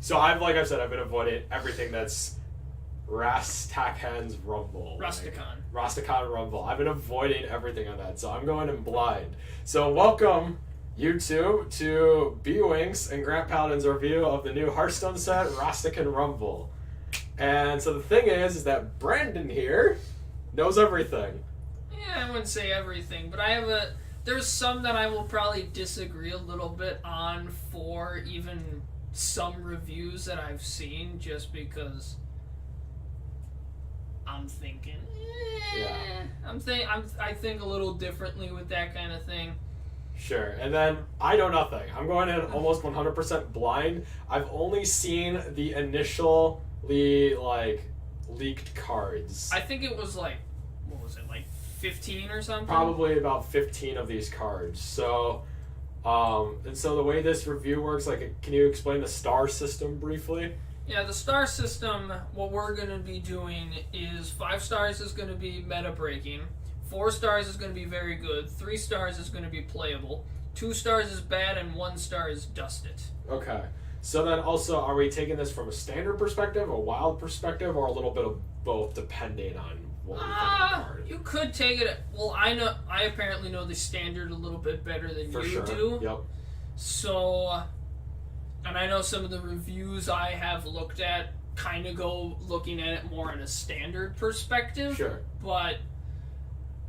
So like I've said, I've been avoiding everything that's Rastakhan's Rumble. Rastakhan. Rastakhan Rumble. I've been avoiding everything on that, so I'm going in blind. So welcome, YouTube, to Bwinks and Grant Paladin's review of the new Hearthstone set, Rastakhan Rumble. And so the thing is that Brandon here knows everything. Yeah, I wouldn't say everything, but there's some that I will probably disagree a little bit on for even some reviews that I've seen, just because I'm thinking, I think a little differently with that kind of thing. Sure, and then I know nothing. I'm going in almost 100% blind. I've only seen the initially, leaked cards. I think it was what was it, 15 or something? Probably about 15 of these cards. So, and so the way this review works, can you explain the star system briefly? Yeah, the star system, what we're going to be doing is 5 stars is going to be meta-breaking, 4 stars is going to be very good, 3 stars is going to be playable, 2 stars is bad, and 1 star is dust it. Okay. So then also, are we taking this from a standard perspective, a wild perspective, or a little bit of both, depending on what we think of the card? You could take it... Well, I apparently know the standard a little bit better than you do. Yep. So... And I know some of the reviews I have looked at kind of go looking at it more in a standard perspective. Sure. But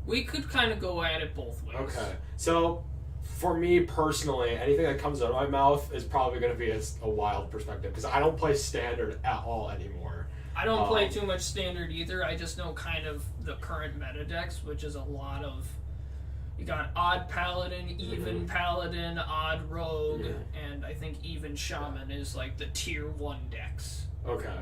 we could kind of go at it both ways. Okay. So, for me personally, anything that comes out of my mouth is probably going to be a wild perspective, because I don't play standard at all anymore. I don't play too much standard either. I just know kind of the current meta decks, which is a lot of... You got odd paladin, even paladin, odd rogue, and I think even shaman is the tier 1 decks. Okay.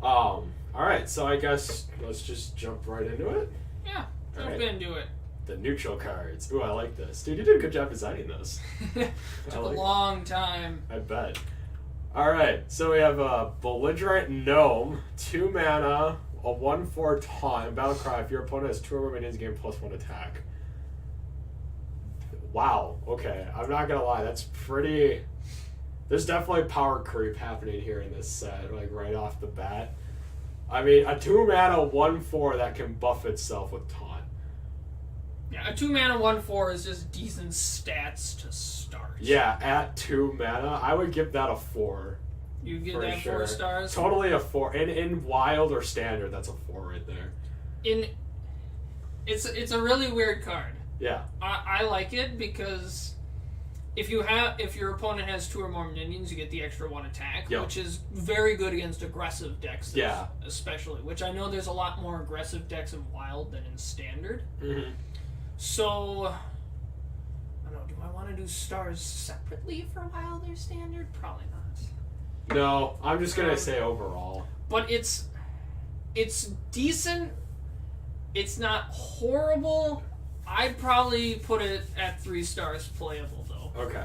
Alright, so I guess let's just jump right into it. Yeah, jump into it. The neutral cards. Ooh, I like this. Dude, you did a good job designing this. Took a long time. I bet. Alright, so we have a Belligerent Gnome, 2 mana, a 1/4 taunt, battle cry. If your opponent has 2 or more minions, gain +1 attack. Wow, okay. I'm not gonna lie, that's pretty... There's definitely power creep happening here in this set, right off the bat. I mean, a 2 mana 1/4 that can buff itself with taunt. Yeah, a 2 mana 1/4 is just decent stats to start. Yeah, at 2 mana, I would give that a 4. You give that sure. 4 stars? Totally a 4. In wild or standard, that's a 4 right there. It's a really weird card. Yeah. I like it because if your opponent has 2 or more minions, you get the extra 1 attack, which is very good against aggressive decks, especially. Which I know there's a lot more aggressive decks in Wild than in Standard. Mm-hmm. So, I don't know, do I want to do stars separately for Wild or Standard? Probably not. No, I'm just gonna say overall. But it's decent. It's not horrible. I'd probably put it at 3 stars playable, though. Okay.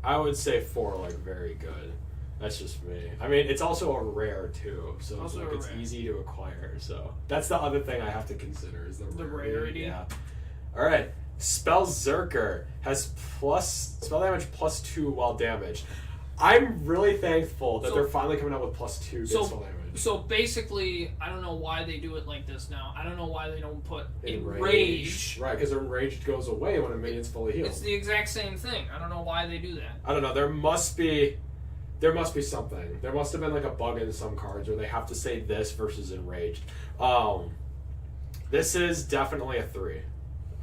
I would say 4, very good. That's just me. I mean, it's also a rare, too, so it's easy to acquire, so... That's the other thing I have to consider, is the rarity. Yeah. Alright. Spellzerker has spell damage +2 while damaged. I'm really thankful that they're finally coming out with +2 spell damage. So basically, I don't know why they do it like this now. I don't know why they don't put Enrage. Right, because Enraged goes away when a minion's fully healed. It's the exact same thing. I don't know why they do that. I don't know. There must be something. There must have been a bug in some cards where they have to say this versus Enraged. This is definitely a 3.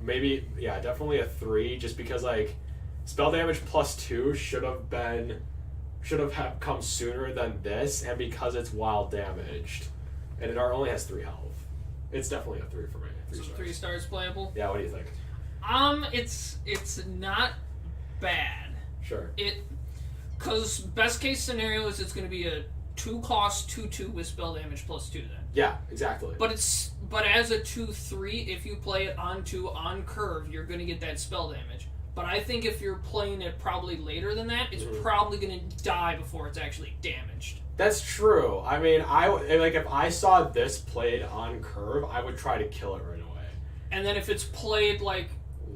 Maybe, yeah, definitely a 3, just because spell damage +2 should have come sooner than this, and because it's wild damaged, and it only has 3 health, it's definitely a 3 for me. 3 stars. 3 stars playable. Yeah, what do you think? It's not bad. Sure. Because best case scenario is it's going to be a 2-cost 2/2 with spell damage +2 then. Yeah, exactly. But as a 2/3, if you play it on curve, you're going to get that spell damage. But I think if you're playing it probably later than that, it's probably going to die before it's actually damaged. That's true. I mean, if I saw this played on curve, I would try to kill it right away. And then if it's played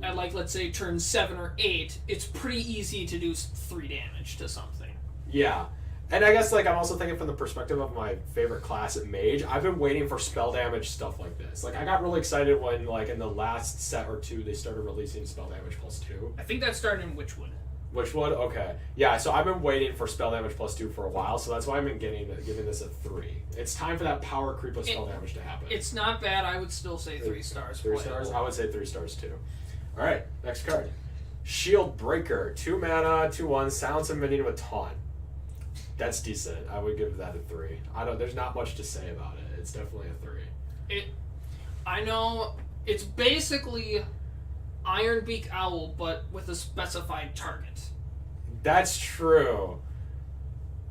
at let's say turn 7 or 8, it's pretty easy to do 3 damage to something. Yeah. And I guess, like, I'm also thinking from the perspective of my favorite class at Mage. I've been waiting for spell damage stuff like this. Like, I got really excited when, like, in the last set or two, they started releasing spell damage +2. I think that started in Witchwood. Witchwood? Okay. Yeah, so I've been waiting for spell damage +2 for a while, so that's why I've been giving this a 3. It's time for that power creep of spell damage to happen. It's not bad. I would still say 3 stars. 3 stars? I would say 3 stars, too. Alright, next card. Shield Breaker. 2 mana, 2/1, silence a minion with taunt. That's decent. I would give that a 3. There's not much to say about it. It's definitely a 3. I know it's basically Ironbeak Owl, but with a specified target. That's true.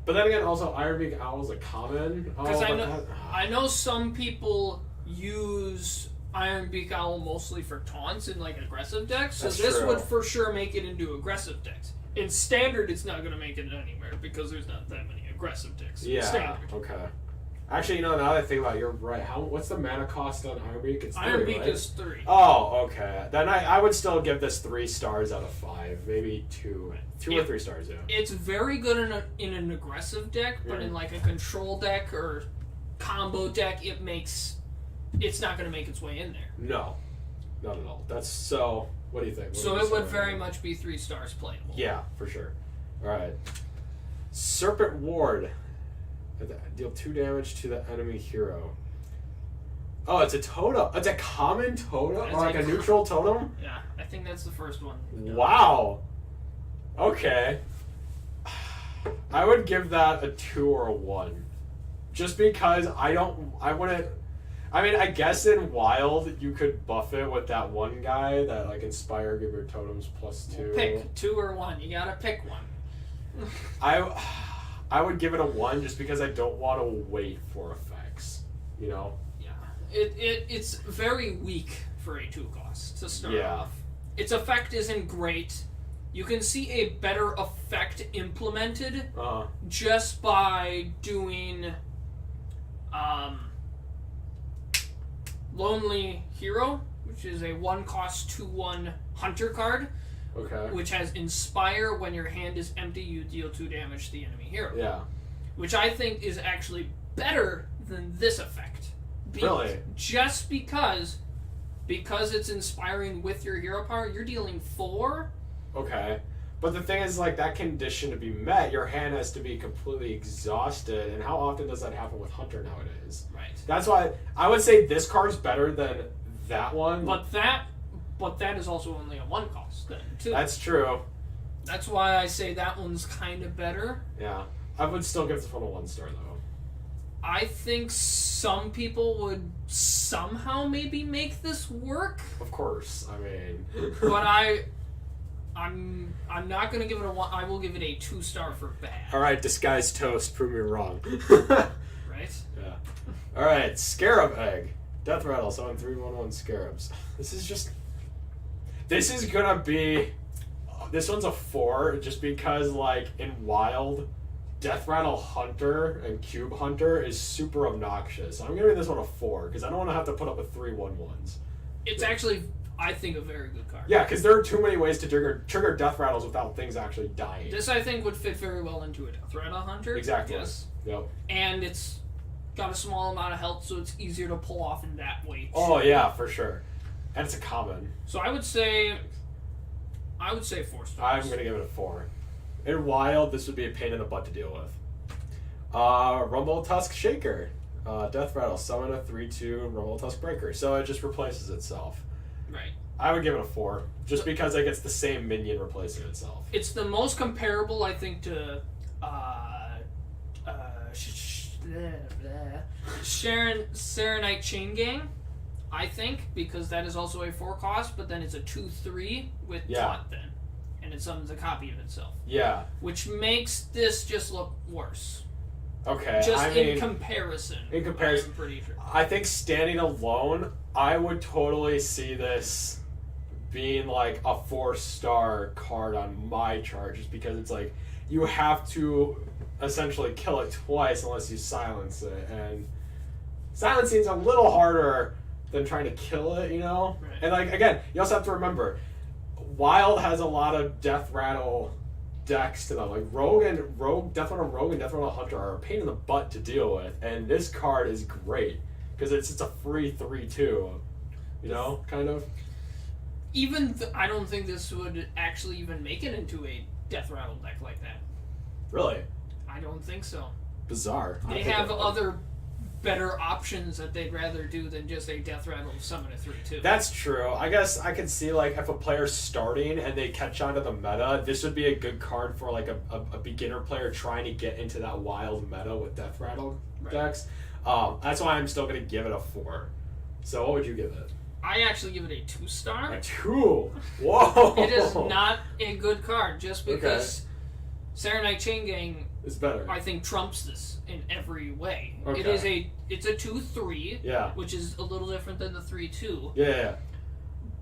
But then again, also Ironbeak Owl is a common. Because I know some people use Ironbeak Owl mostly for taunts in like aggressive decks, so this would for sure make it into aggressive decks. In standard, it's not going to make it anywhere because there's not that many aggressive decks. Yeah. Standard. Okay. Actually, now that I think about it, you're right. What's the mana cost on Ironbeak? It's 3, Ironbeak right? is 3. Oh, okay. Then I would still give this 3 stars out of 5, maybe 2, 2 or 3 stars. Yeah. It's very good in an aggressive deck, but in like a control deck or combo deck, it's not going to make its way in there. No, not at all. That's so. What do you think? It would very much be 3 stars playable. Yeah, for sure. All right. Serpent Ward. Deal 2 damage to the enemy hero. Oh, it's a totem. It's a common totem? Or like a neutral totem? Yeah, I think that's the first one. Wow. Okay. I would give that a 2 or a 1. Just because I wouldn't... I mean, I guess in Wild, you could buff it with that one guy that, like, Inspire, give your totems +2. Pick 2 or 1. You gotta pick one. I would give it a 1 just because I don't want to wait for effects, you know? Yeah. It's very weak for a 2 cost to start off. Its effect isn't great. You can see a better effect implemented just by doing Lonely Hero, which is a 1-cost 2/1 hunter card. Okay. Which has Inspire. When your hand is empty, you deal 2 damage to the enemy hero. Yeah. Which I think is actually better than this effect. Really? Just because it's inspiring with your hero power, you're dealing 4. Okay. But the thing is, like, that condition to be met, your hand has to be completely exhausted, and how often does that happen with Hunter nowadays? Right. That's why I would say this card's better than that one. But that is also only a 1 cost then, too. That's true. That's why I say that one's kind of better. Yeah. I would still give this one a 1 star, though. I think some people would somehow maybe make this work. Of course. I mean... But I'm not going to give it a 1. I will give it a 2 star for bad. Alright, Disguised Toast, prove me wrong. Right? Yeah. Alright, Scarab Egg. Death Rattle, summon 3/1/1 Scarabs. This is gonna be... This one's a 4, just because, like, in Wild, Death Rattle Hunter and Cube Hunter is super obnoxious. So I'm giving this one a 4, because I don't want to have to put up with 3/1/1s. It's actually, I think, a very good card. Yeah, because there are too many ways to trigger Death Rattles without things actually dying. This, I think, would fit very well into a Death Rattle Hunter. Exactly. Yes. Yep. And it's got a small amount of health, so it's easier to pull off in that way, too. Oh, yeah, for sure. And it's a common. So I would say 4 stars. I'm going to give it a 4. In Wild, this would be a pain in the butt to deal with. Rumble Tusk Shaker. Death Rattle, summon a 3/2 Rumble Tusk Breaker. So it just replaces itself. Right. I would give it a 4, just because it gets the same minion replacing itself. It's the most comparable, I think, to Serenite Chain Gang, I think, because that is also a 4 cost, but then it's a 2/3 with taunt then. And it summons a copy of itself. Yeah. Which makes this just look worse. Okay. In comparison. In comparison. I'm pretty sure. I think standing alone, I would totally see this being like a 4-star card on my chart, just because it's like you have to essentially kill it twice unless you silence it, and silencing's a little harder than trying to kill it, you know? Right. And like, again, you also have to remember, Wild has a lot of Death Rattle decks to them. Like Death Rattle Rogue and Death Rattle Hunter are a pain in the butt to deal with, and this card is great because it's a free 3/2, you know, kind of. I don't think this would actually even make it into a Death Rattle deck like that. Really? I don't think so. Bizarre. They have other better options that they'd rather do than just a Death Rattle summon a 3/2. That's true. I guess I could see, like, if a player's starting and they catch on to the meta, this would be a good card for, like, a beginner player trying to get into that wild meta with Death Rattle decks. That's why I'm still going to give it a 4. So what would you give it? I actually give it a 2-star. A 2? Whoa! It is not a good card just because Serenite Chain Gang is better. I think trumps this in every way. Okay. It's a 2/3, which is a little different than the 3/2. Yeah.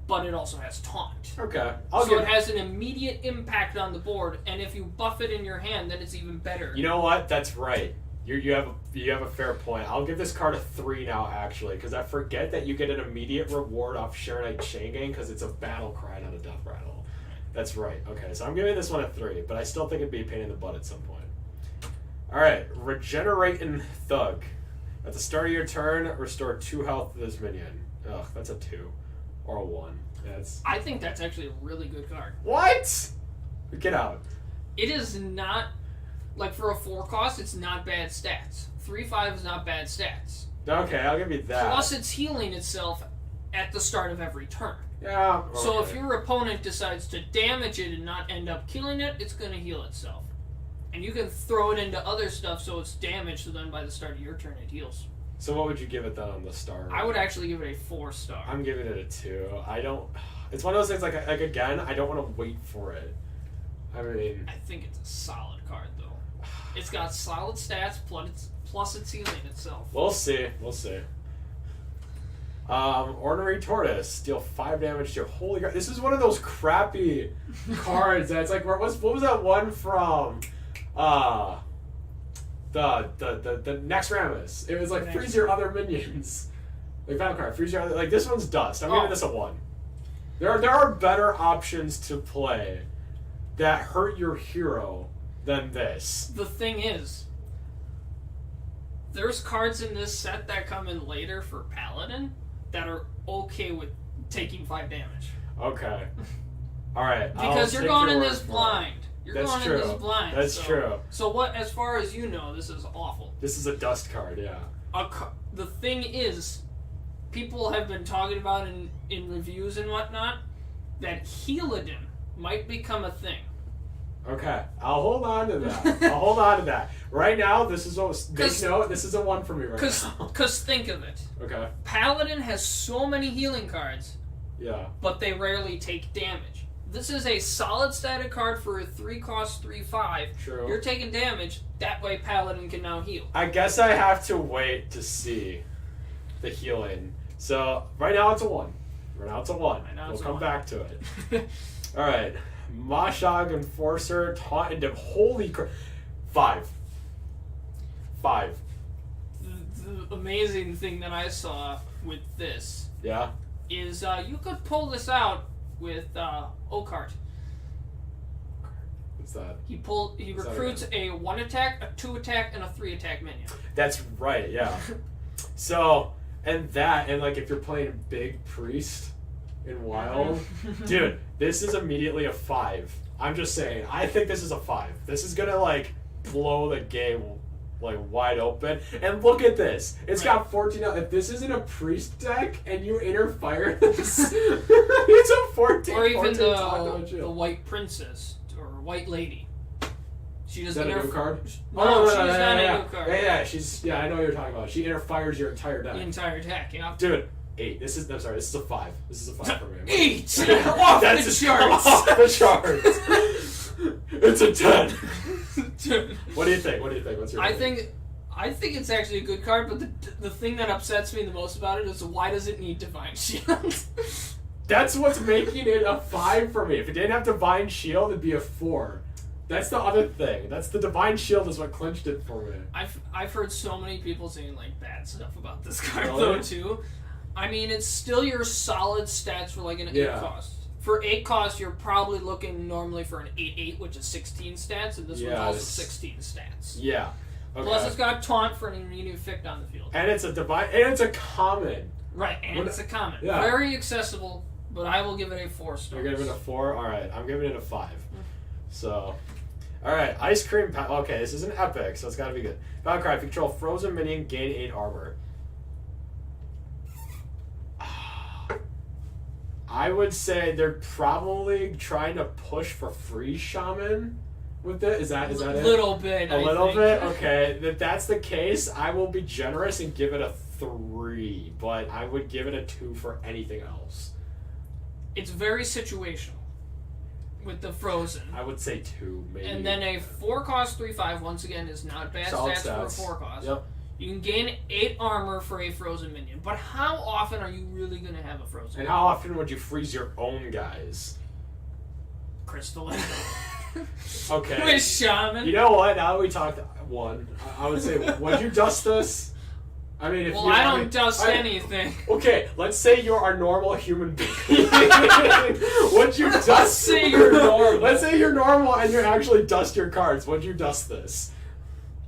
But it also has taunt. Okay. It has an immediate impact on the board, and if you buff it in your hand, then it's even better. You know what? That's right. You have a fair point. I'll give this card a 3 now, actually, because I forget that you get an immediate reward off Serenite Chain Gang because it's a battle cry, not a Death Rattle. That's right. Okay, so I'm giving this one a 3, but I still think it'd be a pain in the butt at some point. Alright, Regenerating Thug. At the start of your turn, restore 2 health to this minion. Ugh, that's a 2. Or a 1. I think that's actually a really good card. What? Get out. It is not... Like, for a 4 cost, it's not bad stats. 3/5 is not bad stats. Okay, I'll give you that. Plus, it's healing itself at the start of every turn. Yeah. Okay. So if your opponent decides to damage it and not end up killing it, it's going to heal itself. And you can throw it into other stuff so it's damaged, so then by the start of your turn it heals. So what would you give it then on the star? I would actually give it a 4-star. I'm giving it a 2. I don't... It's one of those things, like again, I don't want to wait for it. I mean... I think it's a solid card, though. It's got solid stats, plus it's healing itself. We'll see. Ordinary Tortoise. Deal 5 damage to you. Holy God. This is one of those crappy cards that's like... What was that one from... The Next Ramus. It was like freeze your other minions. Like battle card, freeze your other... Like this one's dust. I'm giving this a 1. There are better options to play that hurt your hero than this. The thing is, there's cards in this set that come in later for Paladin that are okay with taking 5 damage. Okay. Alright. Because you're going in this blind. That's true. That's true. So what, as far as you know, this is awful. This is a dust card, yeah. The thing is, people have been talking about in reviews and whatnot, that Healadin might become a thing. Okay, I'll hold on to that. Right now, this is this is a 1 for me right now. Because think of it. Okay. Paladin has so many healing cards. Yeah. But they rarely take damage. This is a solid static card for a 3-cost 3/5. True. You're taking damage. That way, Paladin can now heal. I guess I have to wait to see the healing. So right now it's a 1. We'll come back to it. All right. Mashag Enforcer, Taunt and Dip. Holy crap. 5. The amazing thing that I saw with this is you could pull this out with Oakheart. What's that? He recruits a 1-attack, a 2-attack, and a 3-attack minion. That's right, yeah. So, and like if you're playing Big Priest in Wild, dude, this is immediately a 5. I'm just saying, I think this is a 5. This is gonna like blow the game like wide open. And look at this. It's got 14. If this isn't a priest deck and you interfire this, it's a 14. Or even the White Princess or White Lady. She doesn't. Is that a new card? She's not a new card. Yeah, I know what you're talking about. She interfires your entire deck. The entire deck, yeah. Dude, 8. This is a 5. This is a 5 for me. 8! Off the charts! Off the charts! It's a 10. What do you think? What's your opinion? I think it's actually a good card, but the thing that upsets me the most about it is why does it need Divine Shield? That's what's making it a 5 for me. If it didn't have Divine Shield, it'd be a 4. That's the other thing. That's the Divine Shield is what clinched it for me. I've heard so many people saying like bad stuff about this card though too. I mean, it's still your solid stats for like an 8 cost. For 8 cost, you're probably looking normally for an 8/8, which is 16 stats, and this one's also 16 stats. Yeah. Okay. Plus, it's got taunt for an immediate effect on the field. And it's a divine, and it's a common. Right, and it's a common. Yeah. Very accessible, but I will give it a 4 stars. You're giving it a 4? Alright, I'm giving it a 5. So, alright, Ice Cream okay, this is an epic, so it's gotta be good. Battlecry, if you control frozen minion, gain 8 armor. I would say they're probably trying to push for free shaman with it. Is that it? A little bit. A little bit? Okay. If that's the case, I will be generous and give it a 3, but I would give it a 2 for anything else. It's very situational with the frozen. I would say 2, maybe. And then a 4 cost 3/5 once again is not bad Solid stats for a 4 cost. Yep. You can gain 8 armor for a frozen minion, but how often are you really going to have a frozen? And how often would you freeze your own guys? Crystal. Okay. With shaman. You know what? Now that we talked, 1. I would say, would you dust this? I mean, if well, you, I don't dust anything. Okay, let's say you're a normal human being. Would you dust? Let's say you're normal. Let's say you're normal and you actually dust your cards. Would you dust this?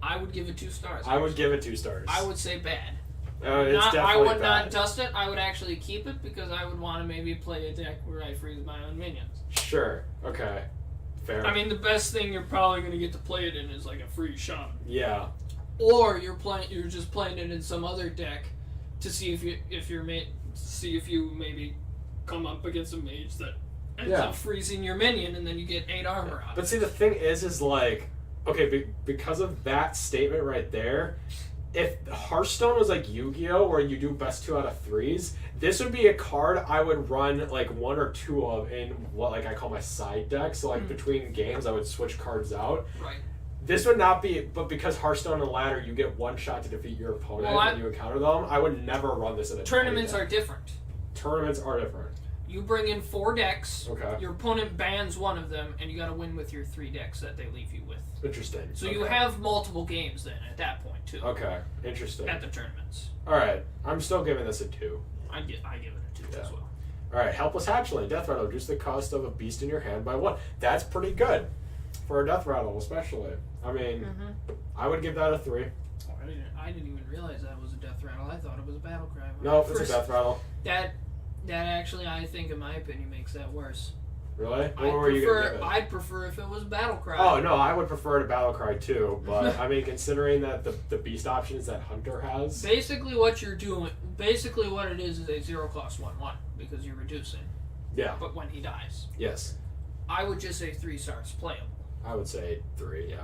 I would give it 2 stars. I would give it 2 stars. I would say bad. It's definitely I would bad. not dust it. I would actually keep it because I would want to maybe play a deck where I freeze my own minions. Sure. Okay. Fair. I mean, the best thing you're probably going to get to play it in is like a free shaman. Yeah. Or you're just playing it in some other deck to see if you maybe come up against a mage that ends up freezing your minion, and then you get 8 armor out. But see, the thing is like, okay, because of that statement right there, if Hearthstone was like Yu-Gi-Oh, where you do best 2 out of 3s, this would be a card I would run like 1 or 2 of in what like I call my side deck. So like between games, I would switch cards out. Right. This would not be, but because Hearthstone and Ladder, you get 1 shot to defeat your opponent when you encounter them, I would never run this in a tournaments are different. Tournaments are different. You bring in 4 decks. Okay. Your opponent bans one of them, and you got to win with your 3 decks that they leave you with. Interesting. So you have multiple games then at that point too. Okay. Interesting. At the tournaments. All right. I'm still giving this a 2. I give it a 2 as well. All right. Helpless Hatchling. Death Rattle. Reduce the cost of a beast in your hand by 1. That's pretty good for a Death Rattle, especially. I mean, I would give that a 3. Oh, I didn't even realize that was a Death Rattle. I thought it was a Battle Cry. No, it's a Death Rattle. That actually, I think, in my opinion, makes that worse. Really? What were you gonna give it? I'd prefer if it was Battle Cry. Oh no, I would prefer to Battle Cry too. But I mean, considering that the beast options that Hunter has, basically what you're doing, basically what it is a 0 cost 1/1 because you're reducing. Yeah. But when he dies. Yes. I would just say 3 stars playable. I would say 3. Yeah.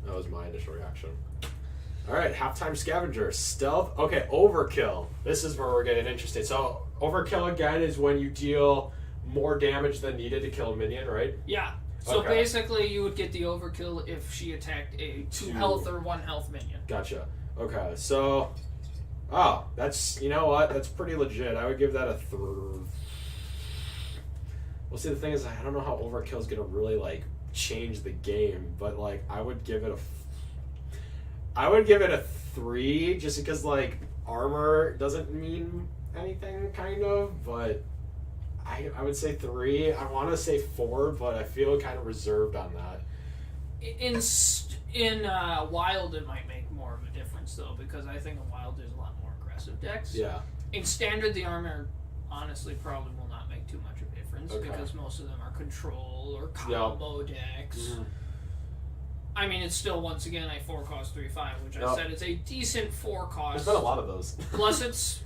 That was my initial reaction. All right, halftime scavenger, stealth. Okay, overkill. This is where we're getting interesting. So overkill again is when you deal more damage than needed to kill a minion, right? Yeah. So basically, you would get the overkill if she attacked a 2 health or 1 health minion. Gotcha. Okay, so that's, you know what? That's pretty legit. I would give that a 3. Well, see, the thing is, I don't know how overkill is gonna really like change the game, but like I would give it a 3 just because like armor doesn't mean anything, kind of, but I would say 3. I want to say 4, but I feel kind of reserved on that. In Wild, it might make more of a difference though, because I think in Wild there's a lot more aggressive decks. Yeah. In Standard, the armor honestly probably will not make too much of a difference because most of them are control or combo decks. Mm-hmm. I mean, it's still, once again, a 4 cost 3/5, which I said is a decent 4 cost. There's been a lot of those. plus it's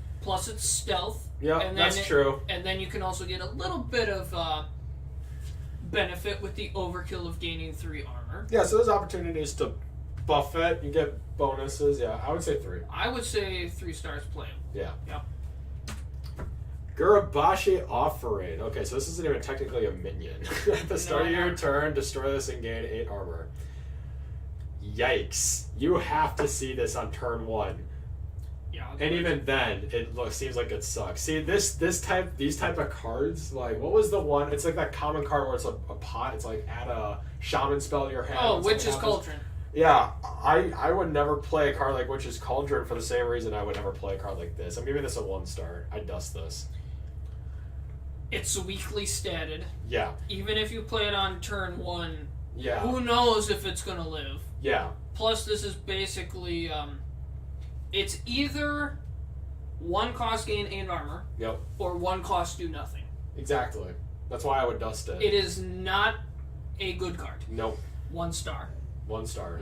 stealth. Yeah, that's true. And then you can also get a little bit of benefit with the overkill of gaining 3 armor. Yeah, so there's opportunities to buff it. You get bonuses. Yeah, I would say 3. I would say 3 stars playable. Yeah. Yep. Gurabashi Offering. Okay, so this isn't even technically a minion. At the start of your turn, destroy this and gain 8 armor. Yikes. You have to see this on turn 1. Yeah. And even then, seems like it sucks. See, these type of cards, like, what was the one? It's like that common card where it's a pot. It's like, add a shaman spell to your hand. Oh, Witch's Cauldron. Yeah, I would never play a card like Witch's Cauldron for the same reason I would never play a card like this. I'm giving this a 1 star. I'd dust this. It's weakly statted. Yeah. Even if you play it on turn 1, yeah. Who knows if it's going to live? Yeah. Plus, this is basically, it's either 1 cost gain and armor, Yep. or 1 cost do nothing. Exactly. That's why I would dust it. It is not a good card. Nope. 1 star. 1 star.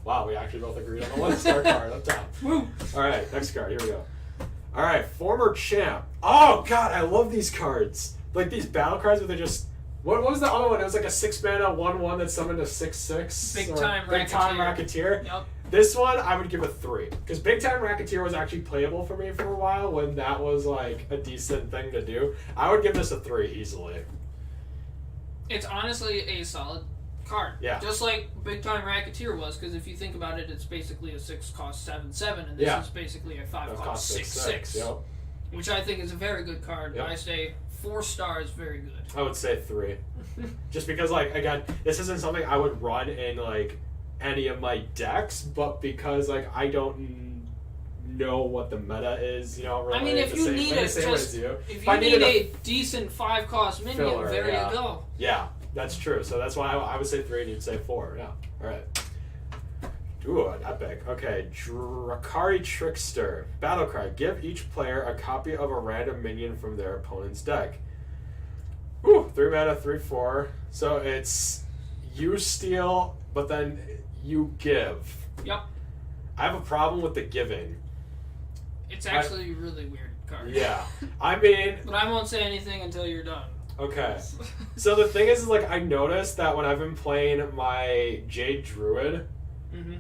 Wow, we actually both agreed on the 1 star card up top. Woo! Alright, next card. Here we go. Alright, former champ. Oh, God, I love these cards. Like these battle cards where they just... What was the other one? It was like a 6-mana 1/1 that summoned a 6/6. Big Time Racketeer. Yep. This one, I would give a 3. Because Big Time Racketeer was actually playable for me for a while when that was like a decent thing to do. I would give this a 3 easily. It's honestly a solid card. Yeah. Just like Big Time Racketeer was, because if you think about it, it's basically a 6 cost 7/7, and this is basically a 5 cost 6/6. Yep. Which I think is a very good card. Yep. I say 4 stars, very good. I would say 3. Just because, like, again, this isn't something I would run in, like, any of my decks, but because, like, I don't know what the meta is, you know, really. I mean, if you need it, just... If you need a decent 5 cost minion, filler, there you go. Yeah, that's true. So that's why I would say 3 and you'd say 4. Yeah. Alright. Ooh, an epic. Okay, Drakari Trickster. Battle cry. Give each player a copy of a random minion from their opponent's deck. Ooh, 3 mana, 3/4. So it's you steal, but then you give. Yep. I have a problem with the giving. It's actually a really weird card. Yeah. I mean... But I won't say anything until you're done. Okay. So the thing is, like, I noticed that when I've been playing my Jade Druid...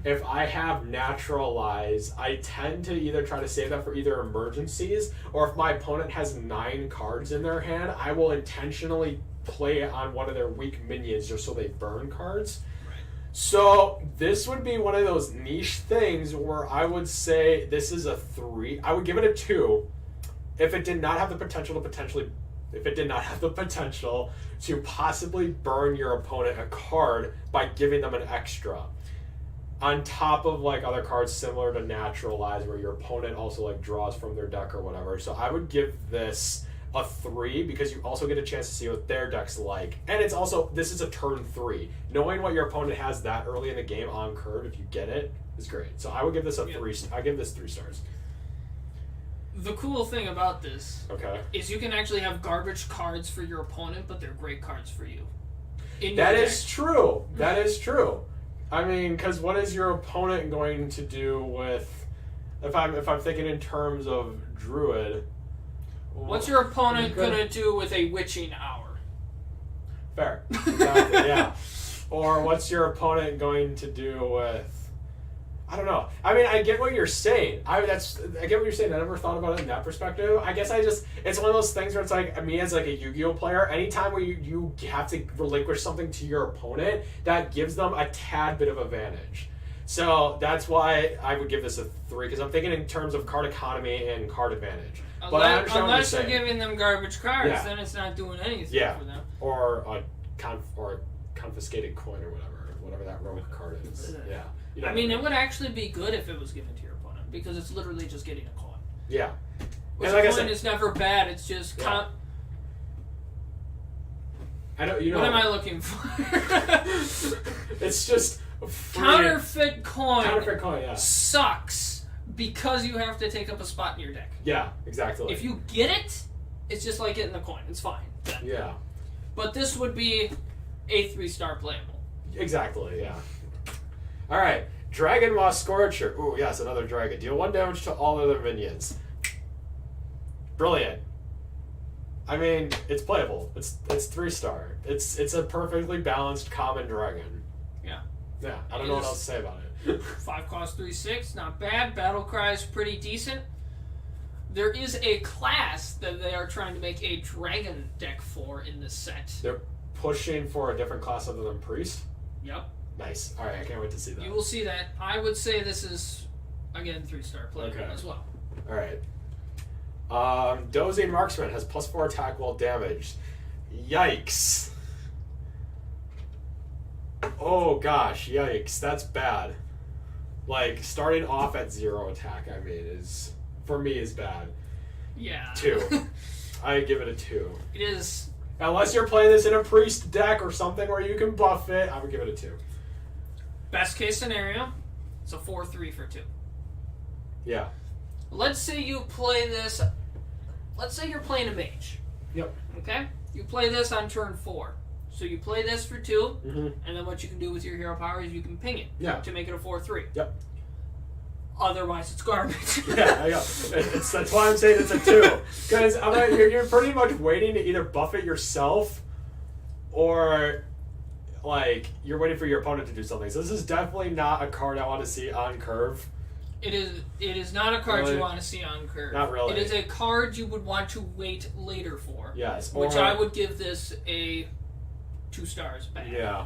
If I have Naturalize, I tend to either try to save that for either emergencies, or if my opponent has 9 cards in their hand, I will intentionally play it on one of their weak minions just so they burn cards. Right. So this would be one of those niche things where I would say this is a 3. I would give it a 2 if it did not have the potential to possibly burn your opponent a card by giving them an extra. On top of, like, other cards similar to Naturalize, where your opponent also, like, draws from their deck or whatever. So I would give this a 3, because you also get a chance to see what their deck's like. And it's also, this is a turn 3. Knowing what your opponent has that early in the game on curve, if you get it, is great. So I would give this a 3. I give this 3 stars. The cool thing about this is you can actually have garbage cards for your opponent, but they're great cards for you. That is true. That is true. I mean, because what is your opponent going to do with... If I'm thinking in terms of Druid... What's your opponent going to do with a Witching Hour? Fair. Exactly, yeah. Or what's your opponent going to do with... I don't know. I mean, I get what you're saying. I get what you're saying. I never thought about it in that perspective. I guess it's one of those things where it's like, me as like a Yu-Gi-Oh player, anytime where you have to relinquish something to your opponent, that gives them a tad bit of advantage. So that's why I would give this a 3, because I'm thinking in terms of card economy and card advantage. Unless you're giving them garbage cards, then it's not doing anything for them. Or a confiscated coin or whatever that rogue card is. Yeah. I mean, it would actually be good if it was given to your opponent, because it's literally just getting a coin. Yeah. Which like coin is never bad, it's just... I know, what am I looking for? It's just... Counterfeit coin sucks, because you have to take up a spot in your deck. Yeah, exactly. If you get it, it's just like getting the coin. It's fine. Yeah. But this would be a 3-star playable. Exactly, yeah. Alright, Dragon Maw Scorcher. Ooh, yes, another dragon. Deal 1 damage to all other minions. Brilliant. I mean, it's playable. It's 3-star. It's a perfectly balanced common dragon. Yeah. Yeah, I don't know what else to say about it. 5 cost 3/6, not bad. Battle Cry is pretty decent. There is a class that they are trying to make a dragon deck for in this set. They're pushing for a different class other than Priest? Yep. Nice. Alright, I can't wait to see that. You will see that. I would say this is, again, 3-star playable as well. Alright. Dozing Marksman has +4 attack while damaged. Yikes. Oh gosh, yikes. That's bad. Like, starting off at 0 attack, I mean, for me is bad. Yeah. 2. I give it a 2. It is. Unless you're playing this in a priest deck or something where you can buff it, I would give it a 2. Best case scenario, it's a 4/3 for 2. Yeah. Let's say you play this. Let's say you're playing a mage. Yep. Okay? You play this on turn 4. So you play this for 2, mm-hmm. and then what you can do with your hero power is you can ping it to make it a 4/3. Yep. Otherwise, it's garbage. Yeah, I know. That's why I'm saying it's a 2. Because you're pretty much waiting to either buff it yourself or, like, you're waiting for your opponent to do something. So this is definitely not a card I want to see on curve. It is not a card you want to see on curve. Not really. It is a card you would want to wait later for. Yes. Which I would give this a 2 stars back. Yeah.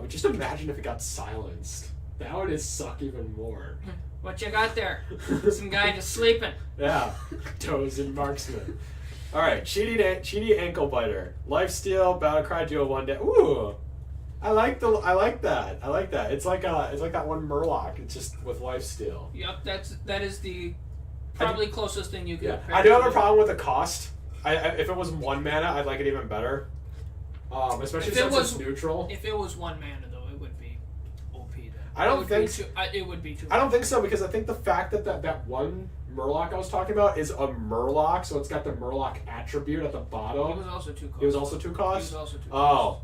Just imagine if it got silenced. That would just suck even more. What you got there? Some guy just sleeping. Yeah. Toes and marksman. Alright, Cheaty Ankle Biter. Lifesteal, Battlecry, deal 1 day. Ooh! I like that. It's like that one Murloc. It's just with lifesteal. Yep, that is the probably closest thing you could compare. I do have a problem with the cost. If it was 1 mana, I'd like it even better. Especially since it's neutral. If it was 1 mana, though, it would be OP then. I don't think so. It would be too much. I don't think so, because I think the fact that one Murloc I was talking about is a Murloc, so it's got the Murloc attribute at the bottom. It was also 2 cost. It was also 2 cost? It was also 2 cost. Oh.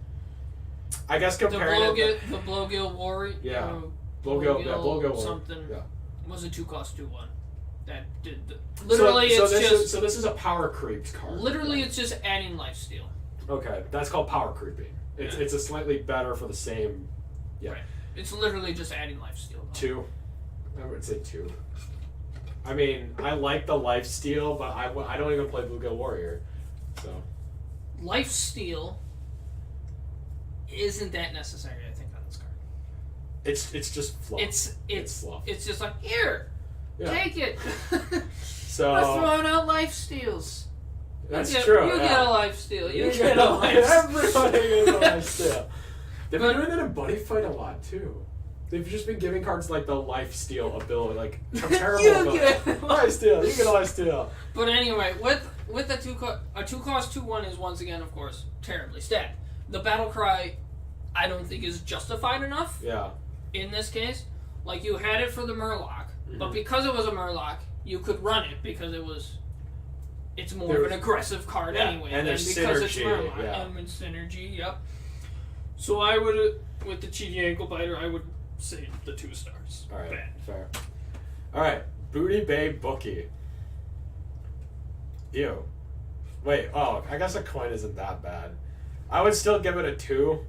I guess comparing the Blowgill Warrior. Yeah. Blowgill something. Yeah. Was a 2 cost 2/1. That did literally. So this is a power creep card. Literally, it's just adding lifesteal. Okay, that's called power creeping. It's a slightly better for the same. Yeah. Right. It's literally just adding lifesteal. 2. I would say 2. I mean, I like the lifesteal, but I don't even play Bluegill Warrior, so. Lifesteal isn't that necessary, I think, on this card. It's just fluff. It's fluff. It's just like, here, take it. So we're throwing out lifesteals. That's true. You get a lifesteal. You get a lifesteal. Everybody gets a lifesteal. They've been doing that in Buddy Fight a lot too. They've just been giving cards like the lifesteal ability, like comparable. You get lifesteal. You get a lifesteal. But anyway, with a 2 cost 2/1 is once again, of course, terribly stacked. The battle cry, I don't think is justified enough. Yeah. In this case, like you had it for the Murloc, but because it was a Murloc, you could run it because it's more of an aggressive card anyway. And there's because synergy. It's Murloc, yeah. and with synergy, yep. So I would, with the Cheaty Ankle Biter, I would say the 2 stars. All right, Bad. fair. All right, Booty Bay Bookie. Ew. Wait. Oh, I guess a coin isn't that bad. I would still give it a 2.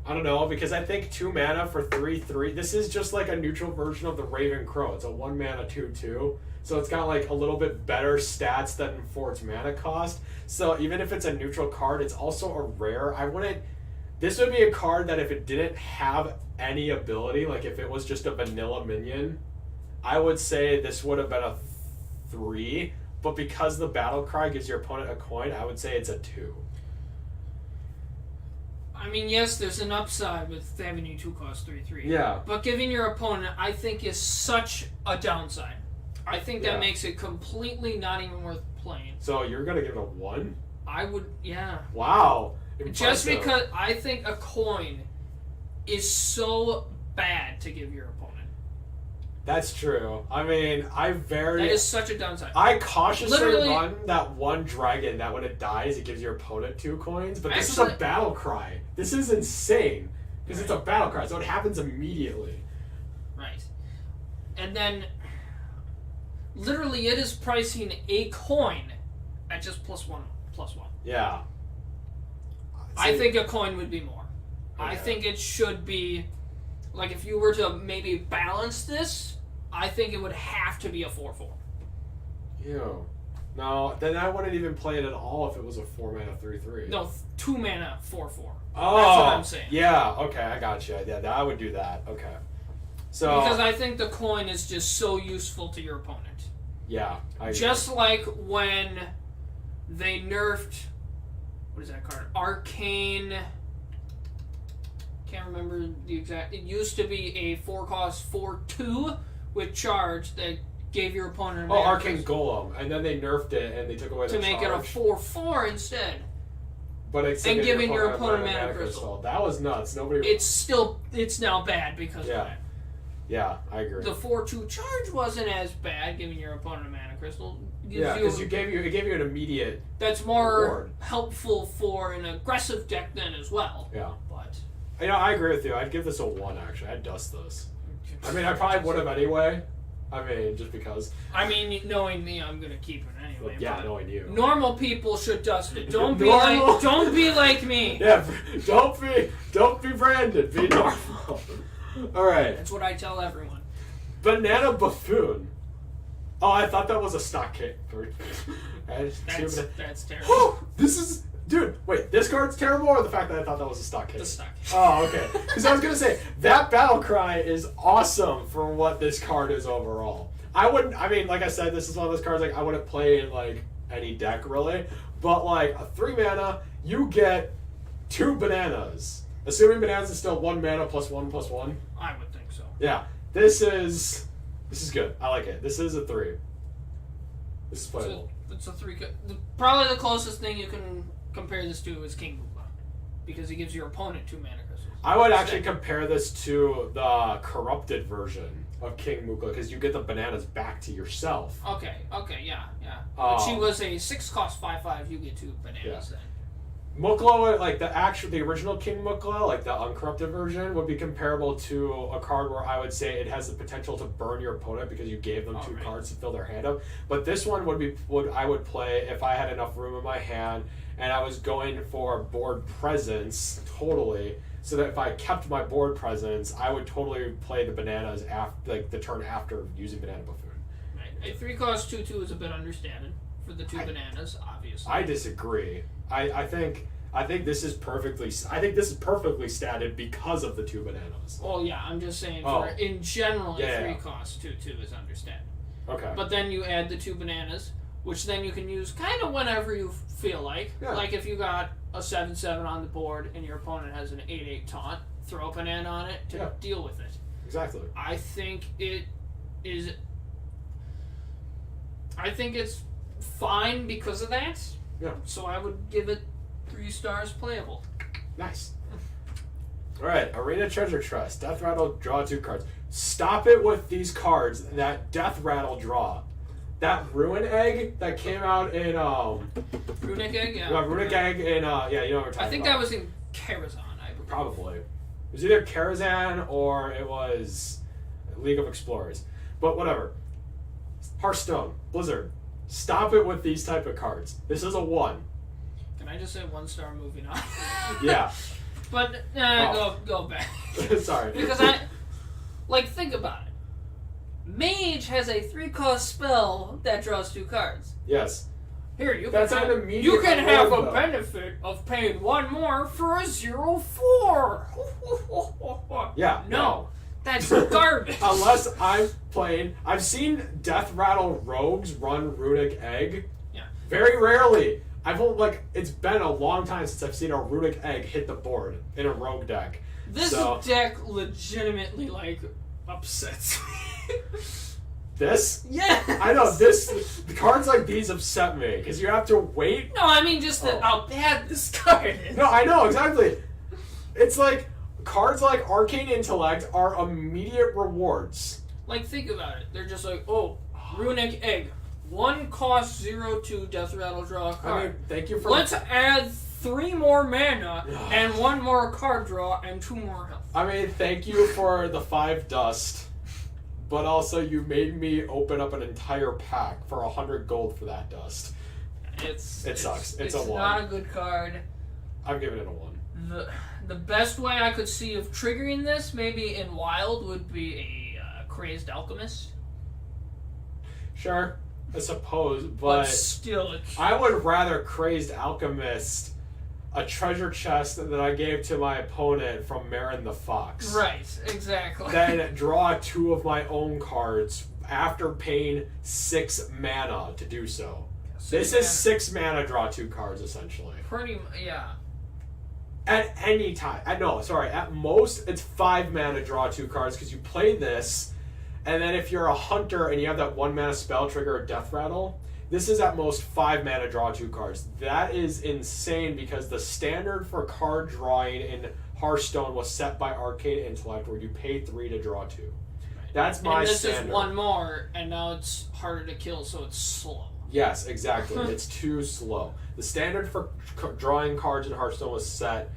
I don't know, because I think 2 mana for 3/3. This is just like a neutral version of the Raven Crow. It's a 1 mana 2/2. So it's got like a little bit better stats than for its mana cost. So even if it's a neutral card, it's also a rare. This would be a card that if it didn't have any ability, like if it was just a vanilla minion, I would say this would have been a 3. But because the battle cry gives your opponent a coin, I would say it's a 2. I mean, yes, there's an upside with having you 2 cost 3/3. Yeah. But giving your opponent, I think, is such a downside. I think that makes it completely not even worth playing. So you're gonna give it a 1? I would, yeah. Wow. Impressive. Just because I think a coin is so bad to give your opponent. That's true. I mean, that is such a downside. I cautiously run that one dragon that when it dies, it gives your opponent 2 coins. But this is a battle cry. This is insane because it's a battle cry, so it happens immediately. Right. And then, literally, it is pricing a coin at just +1/+1. Yeah. I think a coin would be more. Okay. I think it should be, like, if you were to maybe balance this, I think it would have to be a 4/4. Ew. No, then I wouldn't even play it at all if it was a 4 mana 3/3. No, 2 mana 4/4. Oh, that's what I'm saying. Yeah. Okay, I got you. Yeah, I would do that. Okay. So because I think the coin is just so useful to your opponent. Yeah. Just like when they nerfed, what is that card? Arcane. Can't remember the exact. It used to be a 4 cost 4/2 with charge that gave your opponent a mana Arcane Golem, and then they nerfed it and they took away the to make charge. it a 4/4 instead. But it's and giving your opponent mana crystal. That was nuts. Nobody. It's now bad because of that. Yeah, I agree. The 4/2 charge wasn't as bad, giving your opponent a mana crystal. Because it gave you an immediate. That's more reward. helpful for an aggressive deck then as well. Yeah. But I agree with you. I'd give this a 1 actually. I'd dust this. I mean, I probably would have anyway. I mean, just because. I mean, knowing me, I'm gonna keep it anyway. Yeah, knowing you. Normal people should dust it. Don't be like me. Yeah, don't be Brandon. Be normal. All right. That's what I tell everyone. Banana Buffoon. Oh, I thought that was a stock kick. That's terrible. Oh, dude, wait, this card's terrible, or the fact that I thought that was a stock kick? The stock kick. Oh, okay. Because I was going to say, that Battle Cry is awesome for what this card is overall. Like I said, this is one of those cards, like, I wouldn't play in, like, any deck, really. But, like, a 3 mana, you get 2 bananas. Assuming bananas is still 1 mana +1/+1. I would think so. Yeah. This is good. I like it. This is a 3. This is playable. It's a 3. Probably the closest thing you can compare this to is King Mukla, because he gives your opponent 2 mana crystals. I would actually compare this to the corrupted version of King Mukla, because you get the bananas back to yourself. Okay, yeah. She was a 6-cost 5/5. You get 2 bananas then. Mukla, like the original King Mukla, like the uncorrupted version, would be comparable to a card where I would say it has the potential to burn your opponent because you gave them 2 cards to fill their hand up. But this one I would play if I had enough room in my hand and I was going for board presence totally. So that if I kept my board presence, I would totally play the bananas the turn after using Banana Buffoon. Right. A 3-cost 2/2 is a bit understanding for the 2 bananas, obviously. I disagree. I think this is perfectly statted because of the 2 bananas. Well, yeah, I'm just saying in general, a 3-cost 2/2 is understanding. Okay. But then you add the 2 bananas, which then you can use kind of whenever you feel like. Yeah. Like if you got a 7/7 on the board and your opponent has an 8/8 taunt, throw a banana on it to deal with it. Exactly. I think it's fine because of that. Yeah. So I would give it 3 stars playable. Nice. Alright, Arena Treasure Trust. Death Rattle, draw 2 cards. Stop it with these cards that Death Rattle draw. That Ruin Egg that came out in Runic Egg, yeah. Runic Egg in you know what we're talking about. I think that was in Karazhan, I believe. Probably. It was either Karazhan or it was League of Explorers. But whatever. Hearthstone, Blizzard. Stop it with these type of cards. This is a 1. Can I just say 1 star moving on? Yeah. But go back. Sorry. Because think about it. Mage has a 3-cost spell that draws 2 cards. Yes. Here, you can have a benefit of paying 1 more for a 0/4. Yeah. No. That's garbage. Unless I've seen Death Rattle rogues run Runic Egg. Yeah. Very rarely. It's been a long time since I've seen a Runic Egg hit the board in a rogue deck. This deck legitimately upsets me. This? Yeah. I know the cards like these upset me because you have to wait. No, I mean just how bad this card is. No, I know exactly. It's like. Cards like Arcane Intellect are immediate rewards. Like, think about it. They're just like, Runic Egg. 1 cost 0/2 Death Rattle, draw a card. I mean, thank you for... Let's add 3 more mana and 1 more card draw and 2 more health. I mean, thank you for the 5 dust. But also, you made me open up an entire pack for 100 gold for that dust. It sucks. It's a 1. It's not a good card. I'm giving it a 1. The best way I could see of triggering this, maybe in Wild, would be a Crazed Alchemist. Sure, I suppose, but still, I would rather Crazed Alchemist a treasure chest that I gave to my opponent from Marin the Fox. Right, exactly. Then draw 2 of my own cards after paying 6 mana to do so. This is 6 mana, draw 2 cards, essentially. Yeah. At any time. At most, it's 5 mana, draw 2 cards, because you play this, And then if you're a hunter and you have that 1 mana spell trigger or death rattle, this is at most 5 mana, draw 2 cards. That is insane because the standard for card drawing in Hearthstone was set by Arcade Intellect, where you pay 3 to draw 2. That's my standard. And this is 1 more, and now it's harder to kill, so it's slow. Yes, exactly. It's too slow. The standard for drawing cards in Hearthstone was set